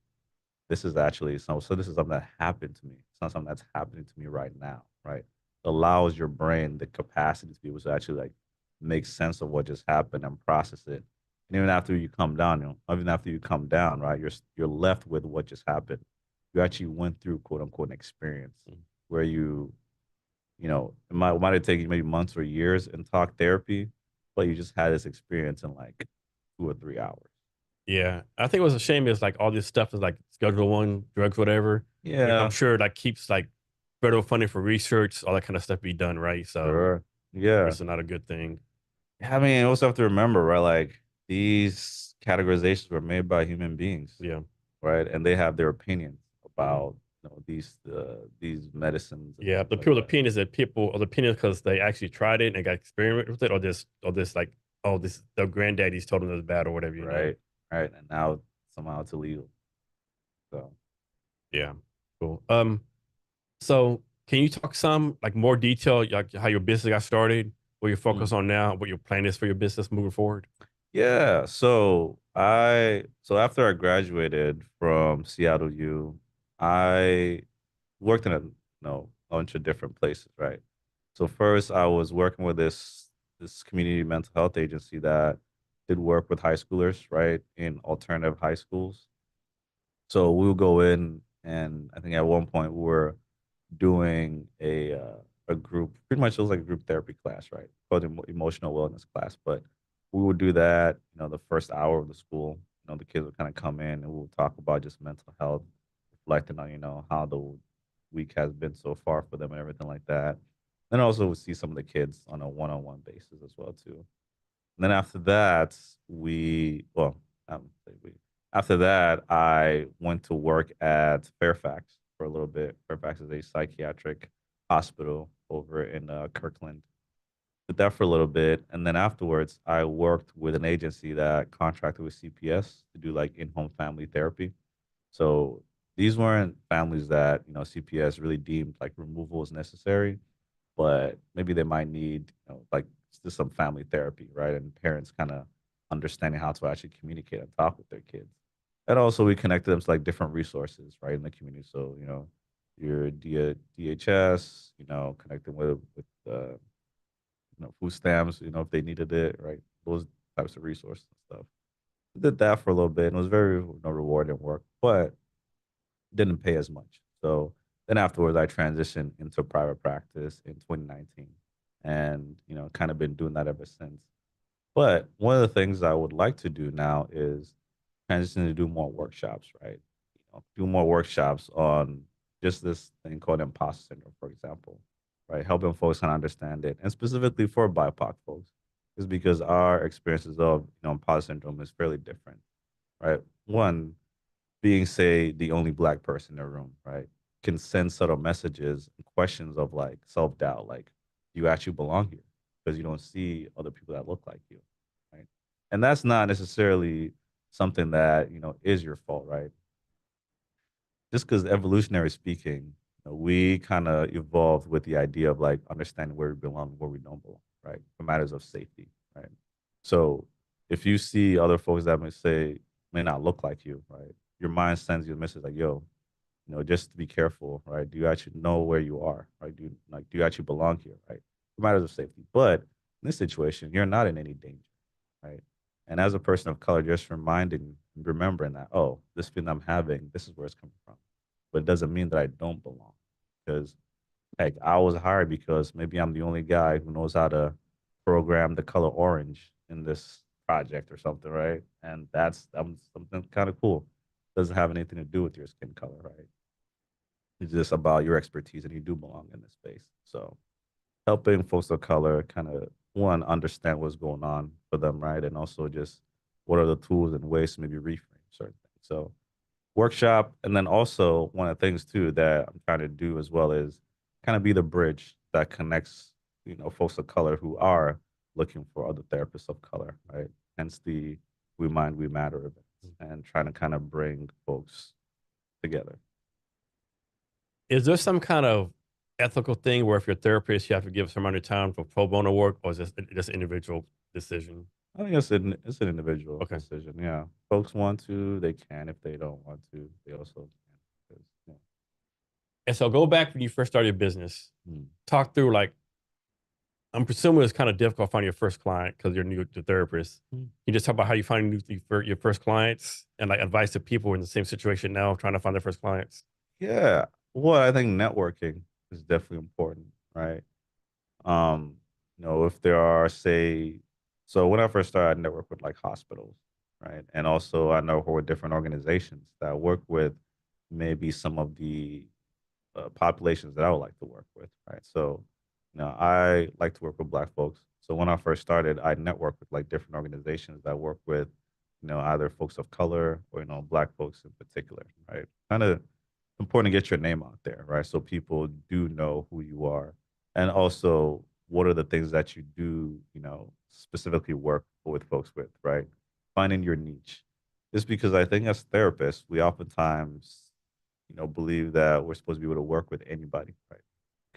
this is actually so this is something that happened to me. It's not something that's happening to me right now, right? It allows your brain the capacity to be able to actually like make sense of what just happened and process it. And even after you come down, even after you come down, right, you're left with what just happened. You actually went through quote unquote an experience where it might have taken you maybe months or years in talk therapy, but you just had this experience in like 2 or 3 hours. Yeah, I think it was a shame is like all this stuff is like Schedule One drugs, whatever, which I'm Yeah, sure like keeps like federal funding for research, all that kind of stuff be done, right? So, sure. Yeah. which is not a good thing. I mean, you also have to remember, right? Like these categorizations were made by human beings, Yeah, right? And they have their opinions mhm. about these medicines and Yeah. things The like people that. opinion is that people or the opinion because they actually tried it and they got experiment with it, or this like, oh, this their granddaddy's told them it was bad or whatever. Right. Right. And now somehow it's illegal. So Yeah, cool. So can you talk some like more detail, like how your business got started, what you're mm. focused on now, what your plan is for your business moving forward? Yeah. So after I graduated from Seattle U, I worked in a bunch of different places, right? So first I was working with this. this community mental health agency that did work with high schoolers, right, in alternative high schools. So we'll go in, and I think at one point we were doing a group. Pretty much, it was like a group therapy class, right? Called emotional wellness class. But we would do that, the first hour of the school. The kids would kind of come in and we'll talk about just mental health, reflecting on how the week has been so far for them and everything like that. Then also we see some of the kids on a one-on-one basis as well too. And then after that, I don't say we. After that, I went to work at Fairfax for a little bit. Fairfax is a psychiatric hospital over in Kirkland. Did that for a little bit, and then afterwards, I worked with an agency that contracted with CPS to do like in-home family therapy. So these weren't families that CPS really deemed like removal is necessary, but maybe they might need, like just some family therapy, right? And parents kind of understanding how to actually communicate and talk with their kids. And also we connected them to like different resources, right, in the community. So, your DHS, connecting with food stamps, if they needed it, right? Those types of resources and stuff. Did that for a little bit and it was very rewarding work, but didn't pay as much. So then afterwards, I transitioned into private practice in 2019, and kind of been doing that ever since. But one of the things I would like to do now is transition to do more workshops, right? Do more workshops on just this thing called imposter syndrome, for example, right? Helping folks kind of understand it, and specifically for BIPOC folks, is because our experiences of imposter syndrome is fairly different, right? One, being, say, the only black person in the room, right, can send subtle messages and questions of like self doubt, like, do you actually belong here? Because you don't see other people that look like you, right? And that's not necessarily something that is your fault, right? Just because evolutionary speaking, we kind of evolved with the idea of like understanding where we belong and where we don't belong, right? For matters of safety, right? So if you see other folks that may not look like you, right? Your mind sends you a message like, yo, just to be careful, right? Do you actually know where you are, right? Do you actually belong here, right? For matters of safety. But in this situation, you're not in any danger, right? And as a person of color, just remembering that, oh, this feeling I'm having, this is where it's coming from. But it doesn't mean that I don't belong. Because heck, I was hired because maybe I'm the only guy who knows how to program the color orange in this project or something, right? And that's something kind of cool. Doesn't have anything to do with your skin color, right? It's just about your expertise and you do belong in this space. So helping folks of color kind of one understand what's going on for them, right? And also just what are the tools and ways to maybe reframe certain things. So workshop, and then also one of the things too that I'm trying to do as well is kind of be the bridge that connects, folks of color who are looking for other therapists of color, right? Hence the We Mind We Matter events and trying to kind of bring folks together. Is there some kind of ethical thing where if you're a therapist, you have to give some amount of time for pro bono work, or is this just individual decision? I think it's an individual Okay. decision. Yeah, folks want to, they can. If they don't want to, they also can. 'Cause, And so go back when you first started your business. Hmm. Talk through like I'm presuming it's kind of difficult finding your first client because you're new to therapist. You just talk about how you find your first clients and like advice to people in the same situation now trying to find their first clients. Yeah. Well, I think networking is definitely important, right? Um, if there are, say, so when I first started, I networked with like hospitals, right? And also I network with different organizations that work with maybe some of the populations that I would like to work with, right? So, I like to work with Black folks. So when I first started, I networked with like different organizations that work with, either folks of color or Black folks in particular, right? Kind of important to get your name out there, right? So people do know who you are, and also what are the things that you do, specifically work with folks with, right? Finding your niche. Just because I think as therapists, we oftentimes believe that we're supposed to be able to work with anybody, right?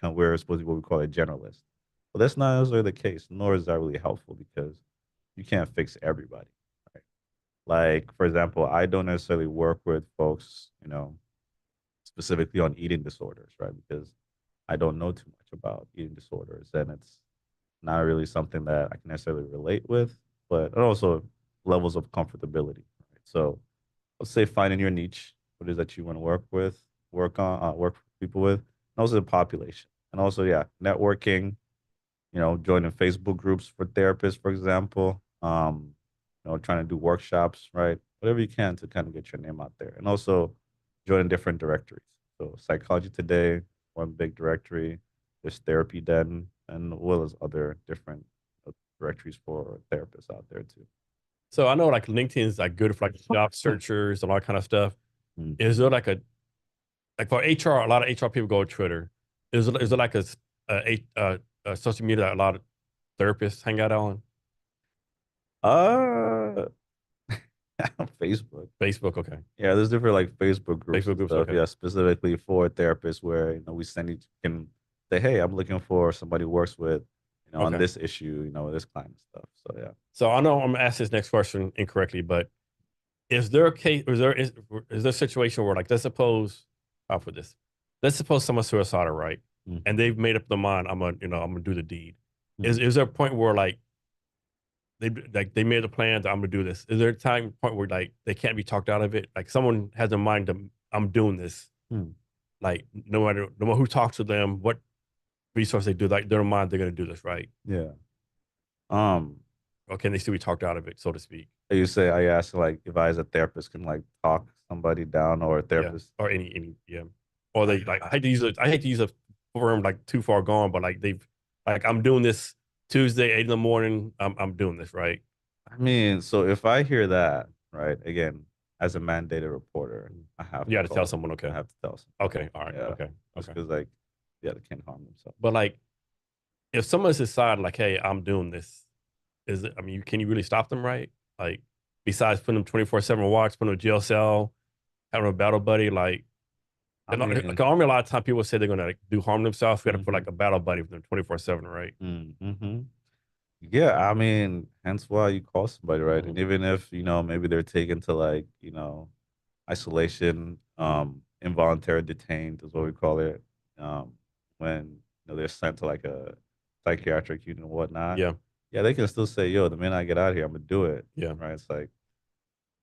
We're supposed to be what we call a generalist. But that's not necessarily the case, nor is that really helpful because you can't fix everybody, right? Like, for example, I don't necessarily work with folks, specifically on eating disorders, right? Because I don't know too much about eating disorders. And it's not really something that I can necessarily relate with, but also levels of comfortability. Right? So let's say finding your niche, what it is that you want to work with, work with people with, and also the population. And also, yeah, networking, joining Facebook groups for therapists, for example, trying to do workshops, right? Whatever you can to kind of get your name out there. And also joining different directories. So Psychology Today, one big directory. There's Therapy Den, and as well as other different directories for therapists out there too. So I know like LinkedIn is like good for like job searchers and all that kind of stuff. Is Mhm. there like for HR, a lot of HR people go to Twitter. Is there like a social media that a lot of therapists hang out on? Uh, Facebook. Facebook, okay. Yeah, there's different like Facebook groups Facebook and groups, stuff. okay. Yeah, specifically for therapists where we send each can say, hey, I'm looking for somebody who works with, on Okay. this issue, this kind of stuff. So yeah. So I know I'm gonna ask this next question incorrectly, but is there a case, is there a situation where like let's suppose I'll put this. Let's suppose someone's suicidal, right? And Mhm. they've made up their mind, I'm gonna do the deed. Mhm. Is there a point where they made a plan that I'm gonna do this? Is there a point where like they can't be talked out of it? Like someone has in mind that I'm doing this. Mhm. Like no matter who talks to them, what resource they do, like they're in mind they're gonna do this, right? Yeah. Um, Or can they still be talked out of it, so to speak? you say I asked like if I as a therapist can like talk somebody down or a Yeah. therapist. Or any yeah. Or they like I hate to use a firm like too far gone, but like they've like I'm doing this Tuesday, 8 in the morning. I'm doing this, right? I mean, so if I hear that, right, again, as a mandated reporter, I have You to got to tell call. someone, I okay. have to tell somebody. Okay, all right, Yeah. okay, Just okay. because like, yeah, they can't harm themselves. But like if someone's decided like, hey, I'm doing this, is it, I mean, can you really stop them, right? Like besides putting them 24/7 watch, putting them in a jail cell, having a battle buddy, like I and mean, like army, a lot of time people say they're gonna like, do harm themselves. We got to put mm-hmm, like a battle buddy with them 24/7, right? mm-hmm. Yeah, I mean, hence why you call somebody, right? And Mm-hmm. even if, maybe they're taken to like, isolation, involuntary detained is what we call it. Um, when they're sent to like a psychiatric unit and whatnot. Yeah, Yeah, they can still say, yo, the minute I get out of here, I'm gonna do it. yeah. Right. It's like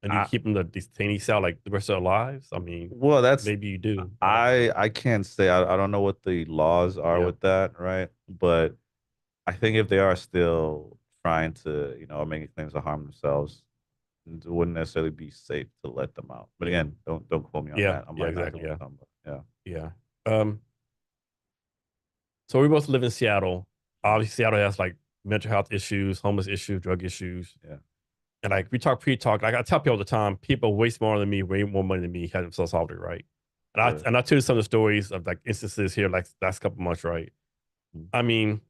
And you I keep them the detainee cell like the rest of their lives? I mean, well, that's maybe you do. I don't know. I can't say I don't know what the laws are Yeah, with that, right? But I think if they are still trying to, or making claims to harm themselves, it wouldn't necessarily be safe to let them out. But yeah, again, don't quote me on yeah, that. I'm yeah, not exactly exactly. what Yeah, I'm talking about. yeah. Um, so we both live in Seattle. Yeah. Obviously, Seattle has like mental health issues, homeless issues, drug issues. Yeah. And like we talk pre-talk, like I tell people all the time, people waste more than me, way more money than me, have themselves solved it, right? Sure. And I tell you some of the stories of like instances here, like last couple months, right? Mm. I mean,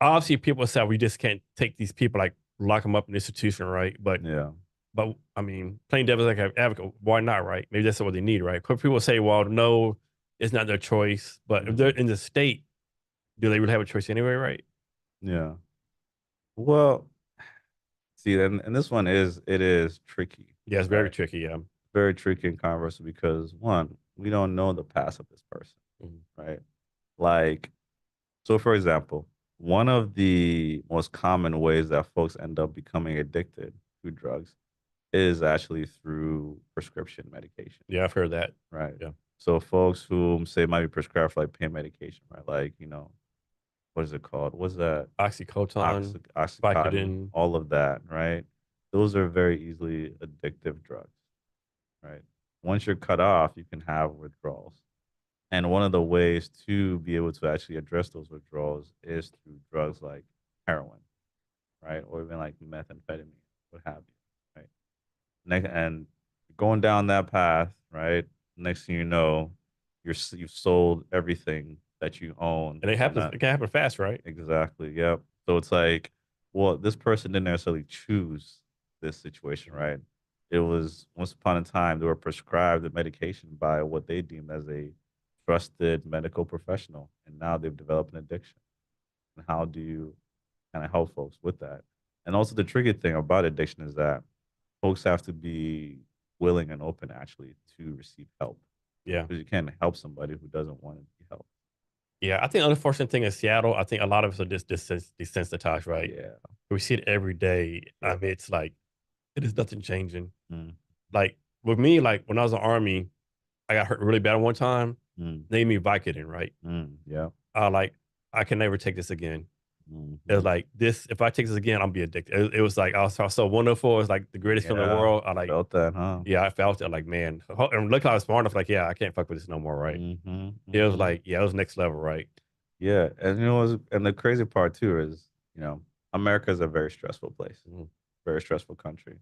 obviously people say we just can't take these people like lock them up in an institution, right? Yeah. But I mean, plain devil's advocate, why not, right? Maybe that's what they need, right? But people say, well, no, it's not their choice. But if they're Mhm. in the state, do they really have a choice anyway, right? Yeah. Well, see, and this one is tricky, Yeah, it's very right? tricky. Yeah. Very tricky and controversial because one, we don't know the past of this person, Mhm. right? Like, so for example, one of the most common ways that folks end up becoming addicted to drugs is actually through prescription medication, Yeah, I've heard that. right? Yeah. So folks who say might be prescribed for like pain medication, right? Like, what is it called? What's that? Oxycodone, Oxycontin, Vicodin. all of that, right? Those are very easily addictive drugs, right? Once you're cut off, you can have withdrawals. And one of the ways to be able to actually address those withdrawals is through drugs like heroin, right? Or even like methamphetamine, what have you, right? And going down that path, right? Next thing you know, you've sold everything that you own, And and it can happen fast, right? exactly, yep. So it's like, well, this person didn't necessarily choose this situation, Mhm. right? It was once upon a time they were prescribed the medication by what they deemed as a trusted medical professional, and now they've developed an addiction. And how do you kind of help folks with that? And also, the tricky thing about addiction is that folks have to be willing and open actually to receive help Yeah. because you can't help somebody who doesn't want to be helped. Yeah, I think the unfortunate thing in Seattle, I think a lot of us are just desensitized, right? Yeah. We see it every day. I Yeah. mean, it's like it is nothing changing. Mm, Like with me, like when I was in the army, I got hurt really bad one time. mm, They made me Vicodin, right? yeah. Like I can never take this again. It was Hmm. like this. If I take this again, I'll be addicted. It was like I was so wonderful. It's like the greatest feeling in the Yeah. world. I You like, felt that, huh? yeah, I felt it. Like, man, and look, I was smart enough. Like, yeah, I can't fuck with this no more, right? Hmm. It was Hmm. like, yeah, it was next level, right? Yeah. And and the crazy part too is, America is a very stressful place, Mhm. very stressful country.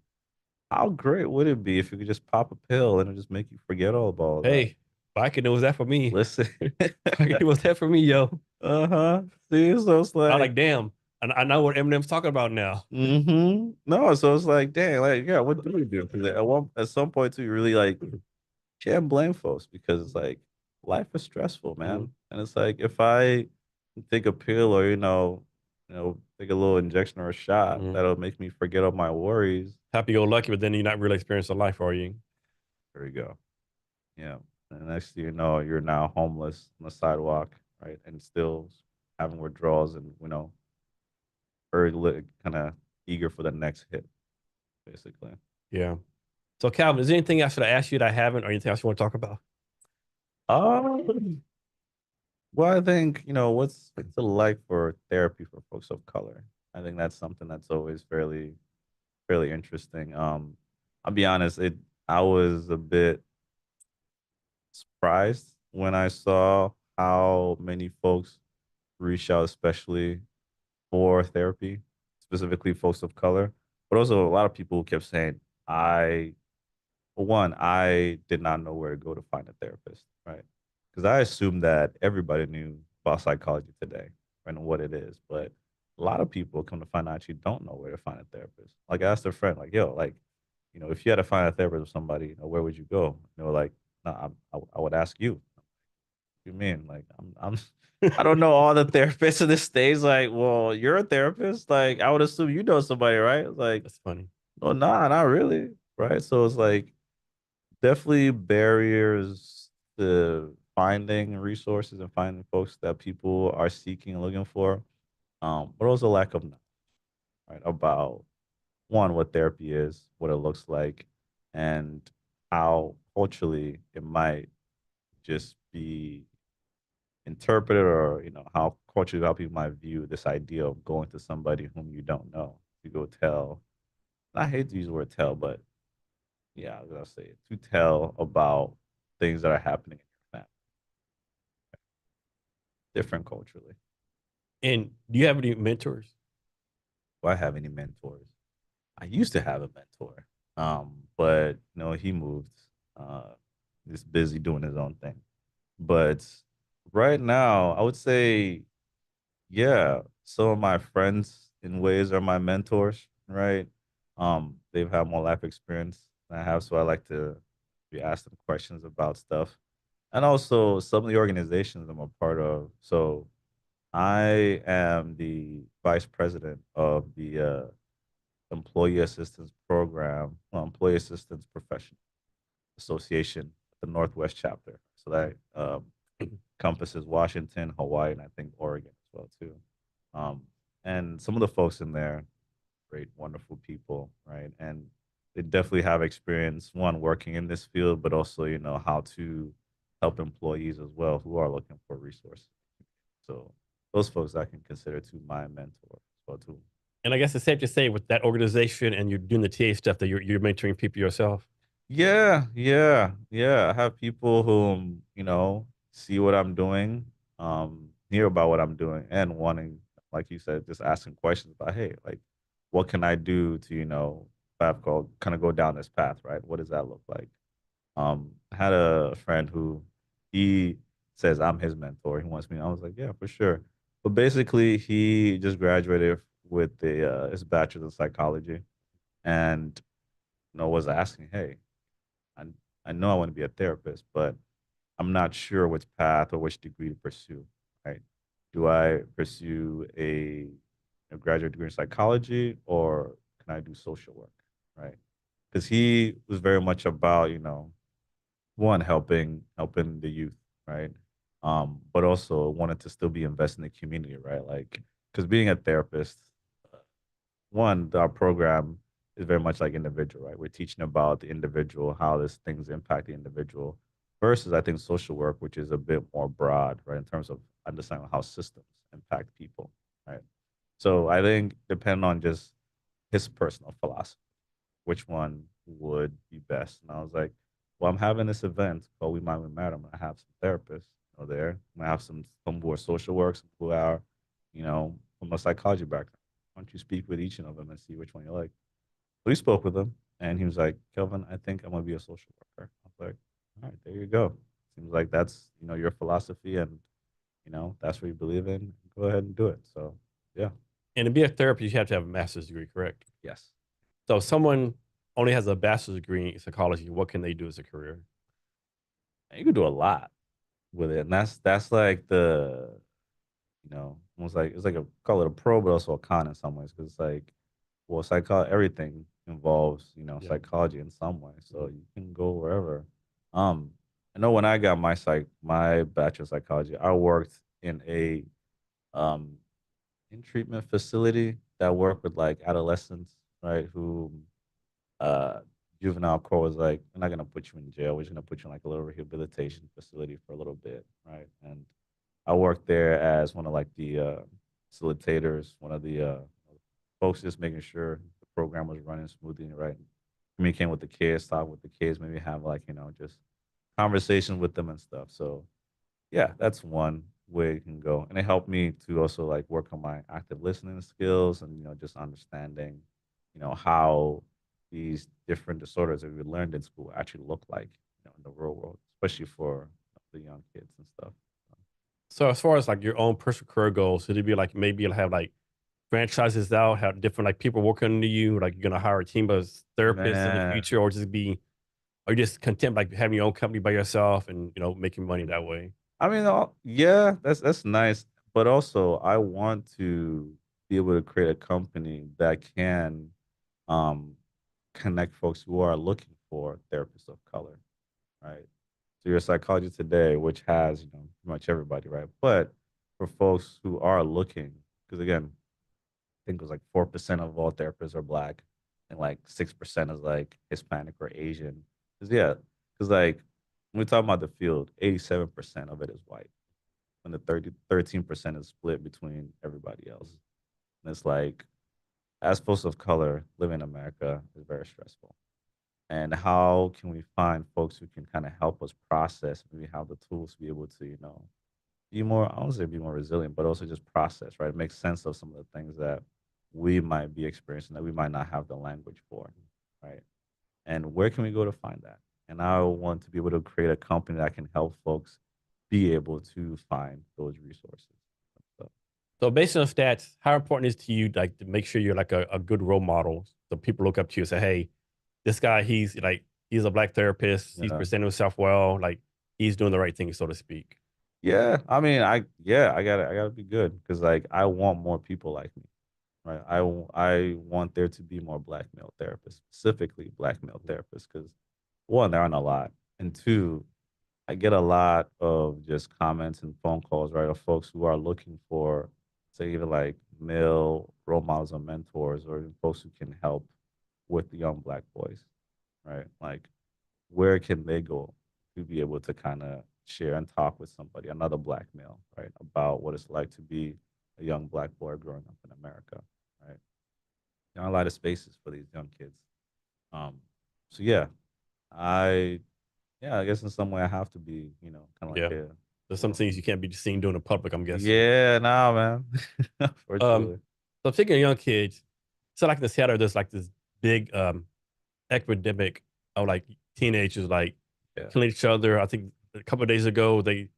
How great would it be if you could just pop a pill and it just make you forget all about all that? Hey, Vicodin was that for me. Listen. Vicodin was that for me, yo. Uh-huh. See, so it's I like, like, damn. And I know what Eminem's talking about now. no, so it's like, dang, like, yeah, what do we do? Because at some point too, you really like can't blame folks because it's like life is stressful, Mhm. man. And it's like if I take a pill or take a little injection or a shot Mhm. that'll make me forget all my worries. Happy go lucky, but then you're not really experiencing life, are you? There we go. Yeah. And next thing you know, you're now homeless on the sidewalk, right? And still having withdrawals and very kind of eager for the next hit, basically. Yeah. So, Calvin, is there anything I should have asked you that I haven't, or anything else you want to talk about? Um, well, I think, what's it like for therapy for folks of color? I think that's something that's always fairly interesting. I'll be honest, I was a bit surprised when I saw how many folks reach out, especially for therapy, specifically folks of color, but also a lot of people kept saying, for one, I did not know where to go to find a therapist, right? Because I assumed that everybody knew about psychology today and what it is, but a lot of people come to find out actually don't know where to find a therapist. Like I asked a friend, like, yo, like, if you had to find a therapist with somebody, where would you go? Like, no, I would ask you. What do you mean? Like, I don't know all the therapists in this stage. Like, well, you're a therapist. Like, I would assume you know somebody, right? Like, That's funny. no, nah, not really, right? So it's like definitely barriers to finding resources and finding folks that people are seeking and looking for. But also lack of knowledge, right? About one, what therapy is, what it looks like, and how culturally it might just be interpreted or, how culturally how people might view this idea of going to somebody whom you don't know. You go tell, I hate to use the word tell, but yeah, I was gonna say it, to tell about things that are happening in your family, different culturally. And do you have any mentors? Do I have any mentors? I used to have a mentor, but he moved. Uh, he's busy doing his own thing. But right now, I would say, yeah, some of my friends in ways are my mentors, right? They've had more life experience than I have, so I like to be asked them questions about stuff. And also some of the organizations I'm a part of. So I am the vice president of the Employee Assistance Program, Employee Assistance Profession Association, the Northwest chapter. So that encompasses Washington, Hawaii, and I think Oregon as well too. Um, and some of the folks in there, great, wonderful people, right? And they definitely have experience, one, working in this field, but also, how to help employees as well who are looking for resources. So those folks I can consider to my mentor as well too. And I guess it's safe to say with that organization and you're doing the TA stuff that you're mentoring people yourself. Yeah, yeah, yeah. I have people who, see what I'm doing, hear about what I'm doing, and wanting, like you said, just asking questions about, hey, like, what can I do to, path go kind of go down this path, right? What does that look like? I had a friend who he says I'm his mentor. He wants me. I was like, yeah, for sure. But basically, he just graduated with his bachelor's in psychology, and was asking, hey, I I know I want to be a therapist, but I'm not sure which path or which degree to pursue. Right? Do I pursue a graduate degree in psychology or can I do social work? Right? Because he was very much about one helping the youth, right? But also wanted to still be invested in the community, right? Like, because being a therapist, one, our program is very much like individual, right? We're teaching about the individual, how these things impact the individual, versus I think social work, which is a bit more broad, right, in terms of understanding how systems impact people, right? So I think depending on just his personal philosophy, which one would be best. And I was like, well, I'm having this event called We Might We Matter. I'm gonna have some therapists, there. I'm gonna have some who are social works, who are, from a psychology background. Why don't you speak with each of them and see which one you like? So we spoke with him, and he was like, Kelvin, I think I'm gonna be a social worker. I was like, all right, there you go. Seems like that's your philosophy, and that's what you believe in. Go ahead and do it. So yeah, And to be a therapist, you have to have a master's degree, correct? yes. So if someone only has a bachelor's degree in psychology, what can they do as a career? And you can do a lot with it, and that's like almost like it's like a call it a pro, but also a con in some ways because it's like, well, everything involves Yeah. psychology in some way, so you can go wherever. Um, I know when I got my bachelor of psychology, I worked in a um in treatment facility that worked with like adolescents, right? Who uh juvenile court was like, we're not gonna put you in jail, we're just gonna put you in like a little rehabilitation facility for a little bit, right? And I worked there as one of like the facilitators, one of the folks just making sure the program was running smoothly and right. Communicating with the kids, talk with the kids, maybe have like, just conversations with them and stuff. So yeah, that's one way you can go. And it helped me to also like work on my active listening skills and, just understanding, how these different disorders that we learned in school actually look like, in the real world, especially for the young kids and stuff. So as far as like your own personal career goals, should it be like maybe you'll have like franchises out, have different like people working under you, like you're gonna hire a team of therapists in the Man, future, or just be are you just content like having your own company by yourself and making money that way? I mean, yeah, that's nice, but also I want to be able to create a company that can um connect folks who are looking for therapists of color, right? So your psychology today, which has pretty much everybody, right? But for folks who are looking, because again, I think it was like 4% of all therapists are black, and like 6% is like Hispanic or Asian. Because yeah, because like when we talk about the field, 87% of it is white when the 13% is split between everybody else. And it's like, as folks of color living in America is very stressful. And how can we find folks who can kind of help us process, maybe have the tools to be able to, be more, I don't say be more resilient, but also just process, right? Make sense of some of the things that we might be experiencing that we might not have the language for, right? And where can we go to find that? And I want to be able to create a company that can help folks be able to find those resources. So, So based on stats, how important is to you like to make sure you're like a good role model so people look up to you and say, hey, this guy, he's a black therapist, he's yeah. presenting himself well, like he's doing the right thing, so to speak. Yeah. I mean, I gotta be good because like I want more people like me, right? I want there to be more black male therapists, specifically black male therapists, because one, there aren't a lot. And two, I get a lot of just comments and phone calls, right, of folks who are looking for, say, even like male role models or mentors, or even folks who can help with the young black boys, right? Like, where can they go to be able to kind of share and talk with somebody, another black male, right, about what it's like to be a young black boy growing up in America, right? There aren't a lot of spaces for these young kids. Um, so yeah, I I guess in some way I have to be, kind of like Yeah. a There's some role things you can't be seen doing in public, I'm guessing. yeah, nah, man. Um, Unfortunately. so speaking of young kids, so like in Seattle, there's like this big epidemic of like teenagers like Yeah. killing each other. I think a couple of days ago, they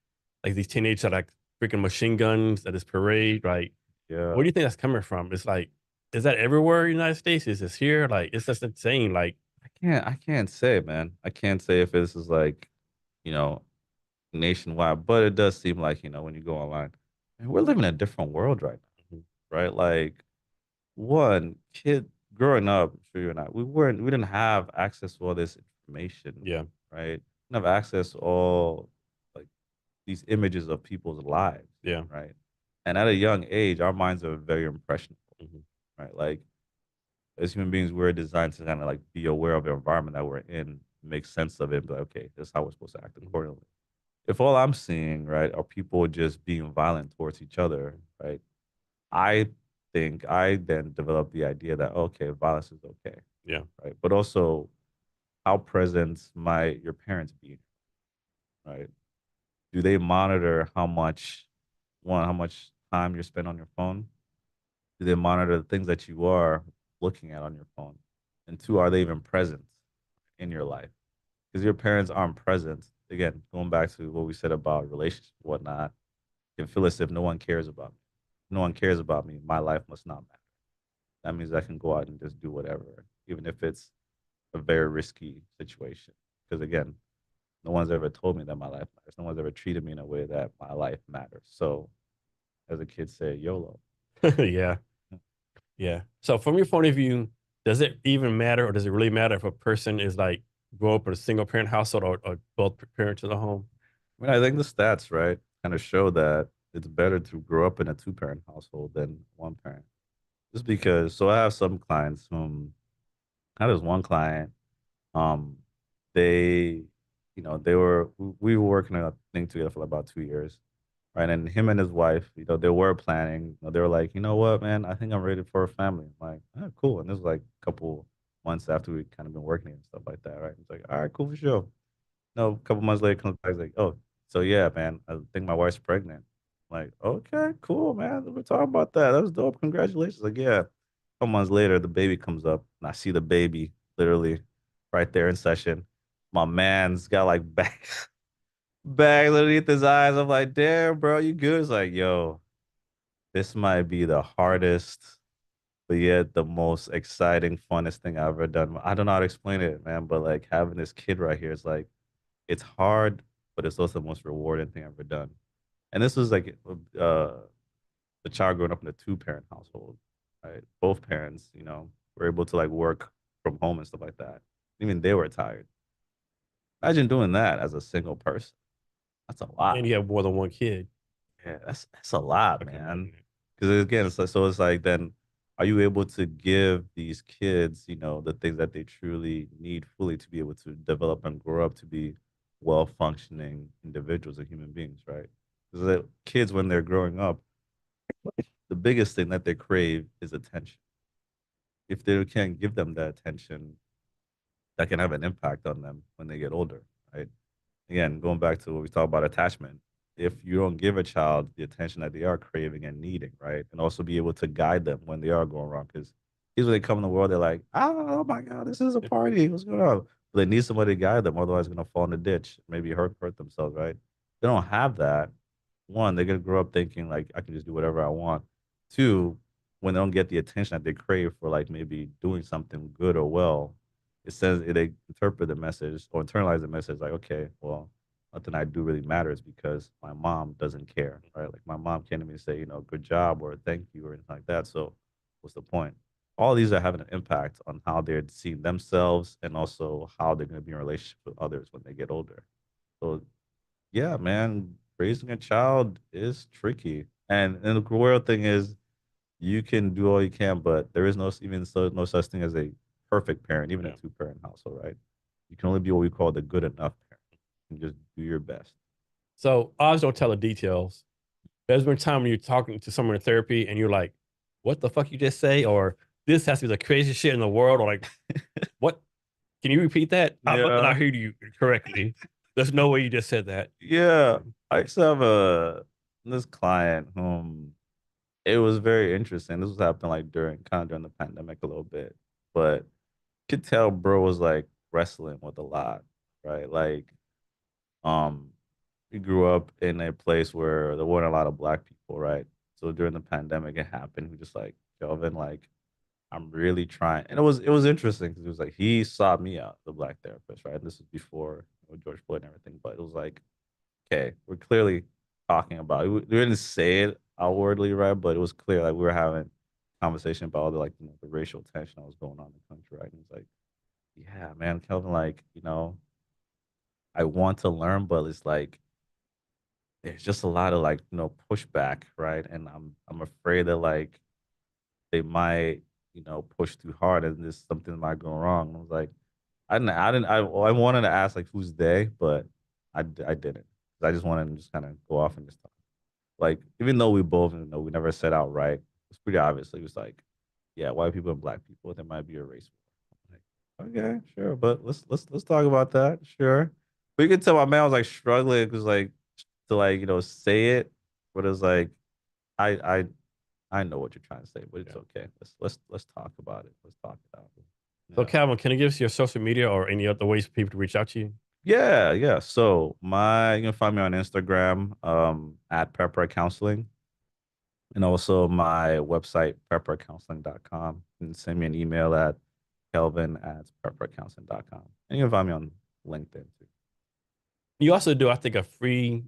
like these teenagers had like freaking machine guns at this parade. Like, where Yeah. do you think that's coming from? It's like, is that everywhere in the United States? Is this here? Like, it's just insane. Like, I can't say, man. I can't say if this is like, you know, nationwide, but it does seem like, when you go online, man, we're living in a different world right mhm, now, right? Like one kid growing up, I'm sure you're not, we didn't have access to all this information, yeah, right? We didn't have access to all like these images of people's lives, Yeah. right? And at a young age, our minds are very impressionable, Mhm. right? Like as human beings, we're designed to kind of like be aware of the environment that we're in, make sense of it, and be like, okay, this is how we're supposed to act Mhm. accordingly. If all I'm seeing, right, are people just being violent towards each other, right? I think I then developed the idea that okay, violence is okay, Yeah. right? But also, how present might your parents be, right? Do they monitor how much, one, how much time you spend on your phone? Do they monitor the things that you are looking at on your phone? And two, are they even present in your life? Because your parents aren't present. Again, going back to what we said about relationships, whatnot, you can feel as if no one cares about me. No one cares about me. My life must not matter. That means I can go out and just do whatever, even if it's a very risky situation. Because again, no one's ever told me that my life matters. No one's ever treated me in a way that my life matters. So, as a kid said, YOLO. Yeah. Yeah. So from your point of view, does it even matter, or does it really matter if a person is like grow up in a single parent household, or both parents in the home? I mean, I think the stats, right, kind of show that it's better to grow up in a two-parent household than one parent. Just because, so I have some clients whom, I had this one client, um, they, we were working on a thing together for about 2 years, right? And him and his wife, they were planning, they were like, you know what, man, I think I'm ready for a family. I'm like, oh, cool. And this was like a couple months after we kind of been working and stuff like that, right? It's like, all right, cool for sure. No, a couple months later comes back, he's like, oh, so yeah, man, I think my wife's pregnant. I'm like, okay, cool, man. We're talking about that. That was dope. Congratulations. Like, yeah. A couple months later, the baby comes up, and I see the baby literally right there in session. My man's got like bags underneath his eyes. I'm like, damn, bro, you good? It's like, yo, this might be the hardest, but yet the most exciting, funnest thing I've ever done. I don't know how to explain it, man, but like having this kid right here is like, it's hard, but it's also the most rewarding thing I've ever done. And this was like the child growing up in a two-parent household, right? Both parents, were able to like work from home and stuff like that. Even they were tired. Imagine doing that as a single person. That's a And lot. you have more than one kid. Yeah, that's a lot, I can man. imagine it. Because again, so it's like then are you able to give these kids, the things that they truly need fully to be able to develop and grow up to be well functioning individuals and human beings, right? Because the kids when they're growing up, the biggest thing that they crave is attention. If they can't give them that attention, that can have an impact on them when they get older, right? Again, going back to what we talked about attachment, if you don't give a child the attention that they are craving and needing, right? And also be able to guide them when they are going wrong. Because usually they come in the world, they're like, oh my God, this is a party. What's going on? But they need somebody to guide them, otherwise they're gonna fall in the ditch, maybe hurt themselves, right? They don't have that. One, they're gonna grow up thinking like I can just do whatever I want. Two, when they don't get the attention that they crave for like maybe doing something good or well, it says they interpret the message or internalize the message like, okay, well, nothing I do really matters because my mom doesn't care, right? Like my mom can't even say, good job or thank you or anything like that. So what's the point? All these are having an impact on how they're seeing themselves and also how they're going to be in relationship with others when they get older. So yeah, man, raising a child is tricky. And the cruel thing is you can do all you can, but there is no such thing as a perfect parent, even a Yeah. two-parent household, right? You can only be what we call the good enough parent. You can just do your best. So I always don't tell the details. There's been time when you're talking to someone in therapy and you're like, what the fuck you just say? Or this has to be the craziest shit in the world. Or like, what? Can you repeat that? And I Yeah. heard you correctly. There's no way you just said that. Yeah. I used to have this client whom it was very interesting. This was happening like during the pandemic a little bit. But could tell bro was like wrestling with a lot, right? Like um we grew up in a place where there weren't a lot of black people, right? So during the pandemic it happened. He was just like, Kelvin, like I'm really trying. And it was interesting because it was like he sought me out, the black therapist, right? And this was before George Floyd and everything, but it was like, okay, we're clearly talking about it. We didn't say it outwardly, right? But it was clear like we were having conversation about all the like the racial tension that was going on in the country, right? And he's like, yeah, man, Kelvin, like, I want to learn, but it's like there's just a lot of like, pushback, right? And I'm afraid that like they might, push too hard and this something might go wrong. I was like, I wanted to ask like who's they, but I didn't. I just wanted to just kind of go off and just talk. Like, even though we both, we never set out right, it's pretty obvious. It was like, yeah, white people and black people, there might be a race war. I'm like, okay, sure, but let's talk about that, sure. But you can tell my man was like struggling because like to like say it, but it's like I I I know what you're trying to say, but it's Yeah. okay. Let's talk about it. Let's talk it out. So, Yeah. Calvin, can you give us your social media or any other ways for people to reach out to you? Yeah, yeah. So you can find me on Instagram, at Peprah Counseling, and also my website, peprahcounseling.com. You can send me an email at kelvin@peprahcounseling.com. And you can find me on LinkedIn too. You also do, I think, a free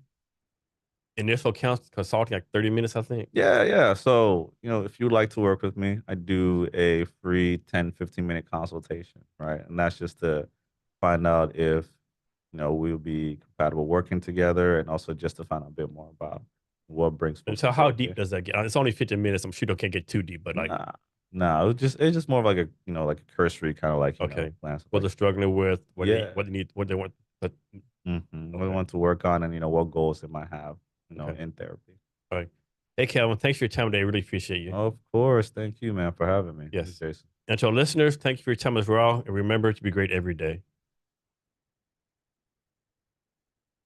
initial consulting, like 30 minutes, I think. Yeah, yeah. So, if you'd like to work with me, I do a free 10-15 minute consultation, right? And that's just to find out if, we'll be compatible working together and also just to find out a bit more about what brings And folks so, how together. deep does that get? It's only 15 minutes. I'm sure you can't get too deep, but like, Nah, nah. It's just more of like a like a cursory kind of like okay, glance. what Like, they're struggling with, yeah, what they need, what they want. But, what I okay, want to work on, and what goals they might have, okay, in therapy. all right. Hey, Calvin, thanks for your time today. Really appreciate you. Of course, thank you, man, for having me. This is Yes. Jason. And to our listeners, thank you for your time as well. And remember to be great every day.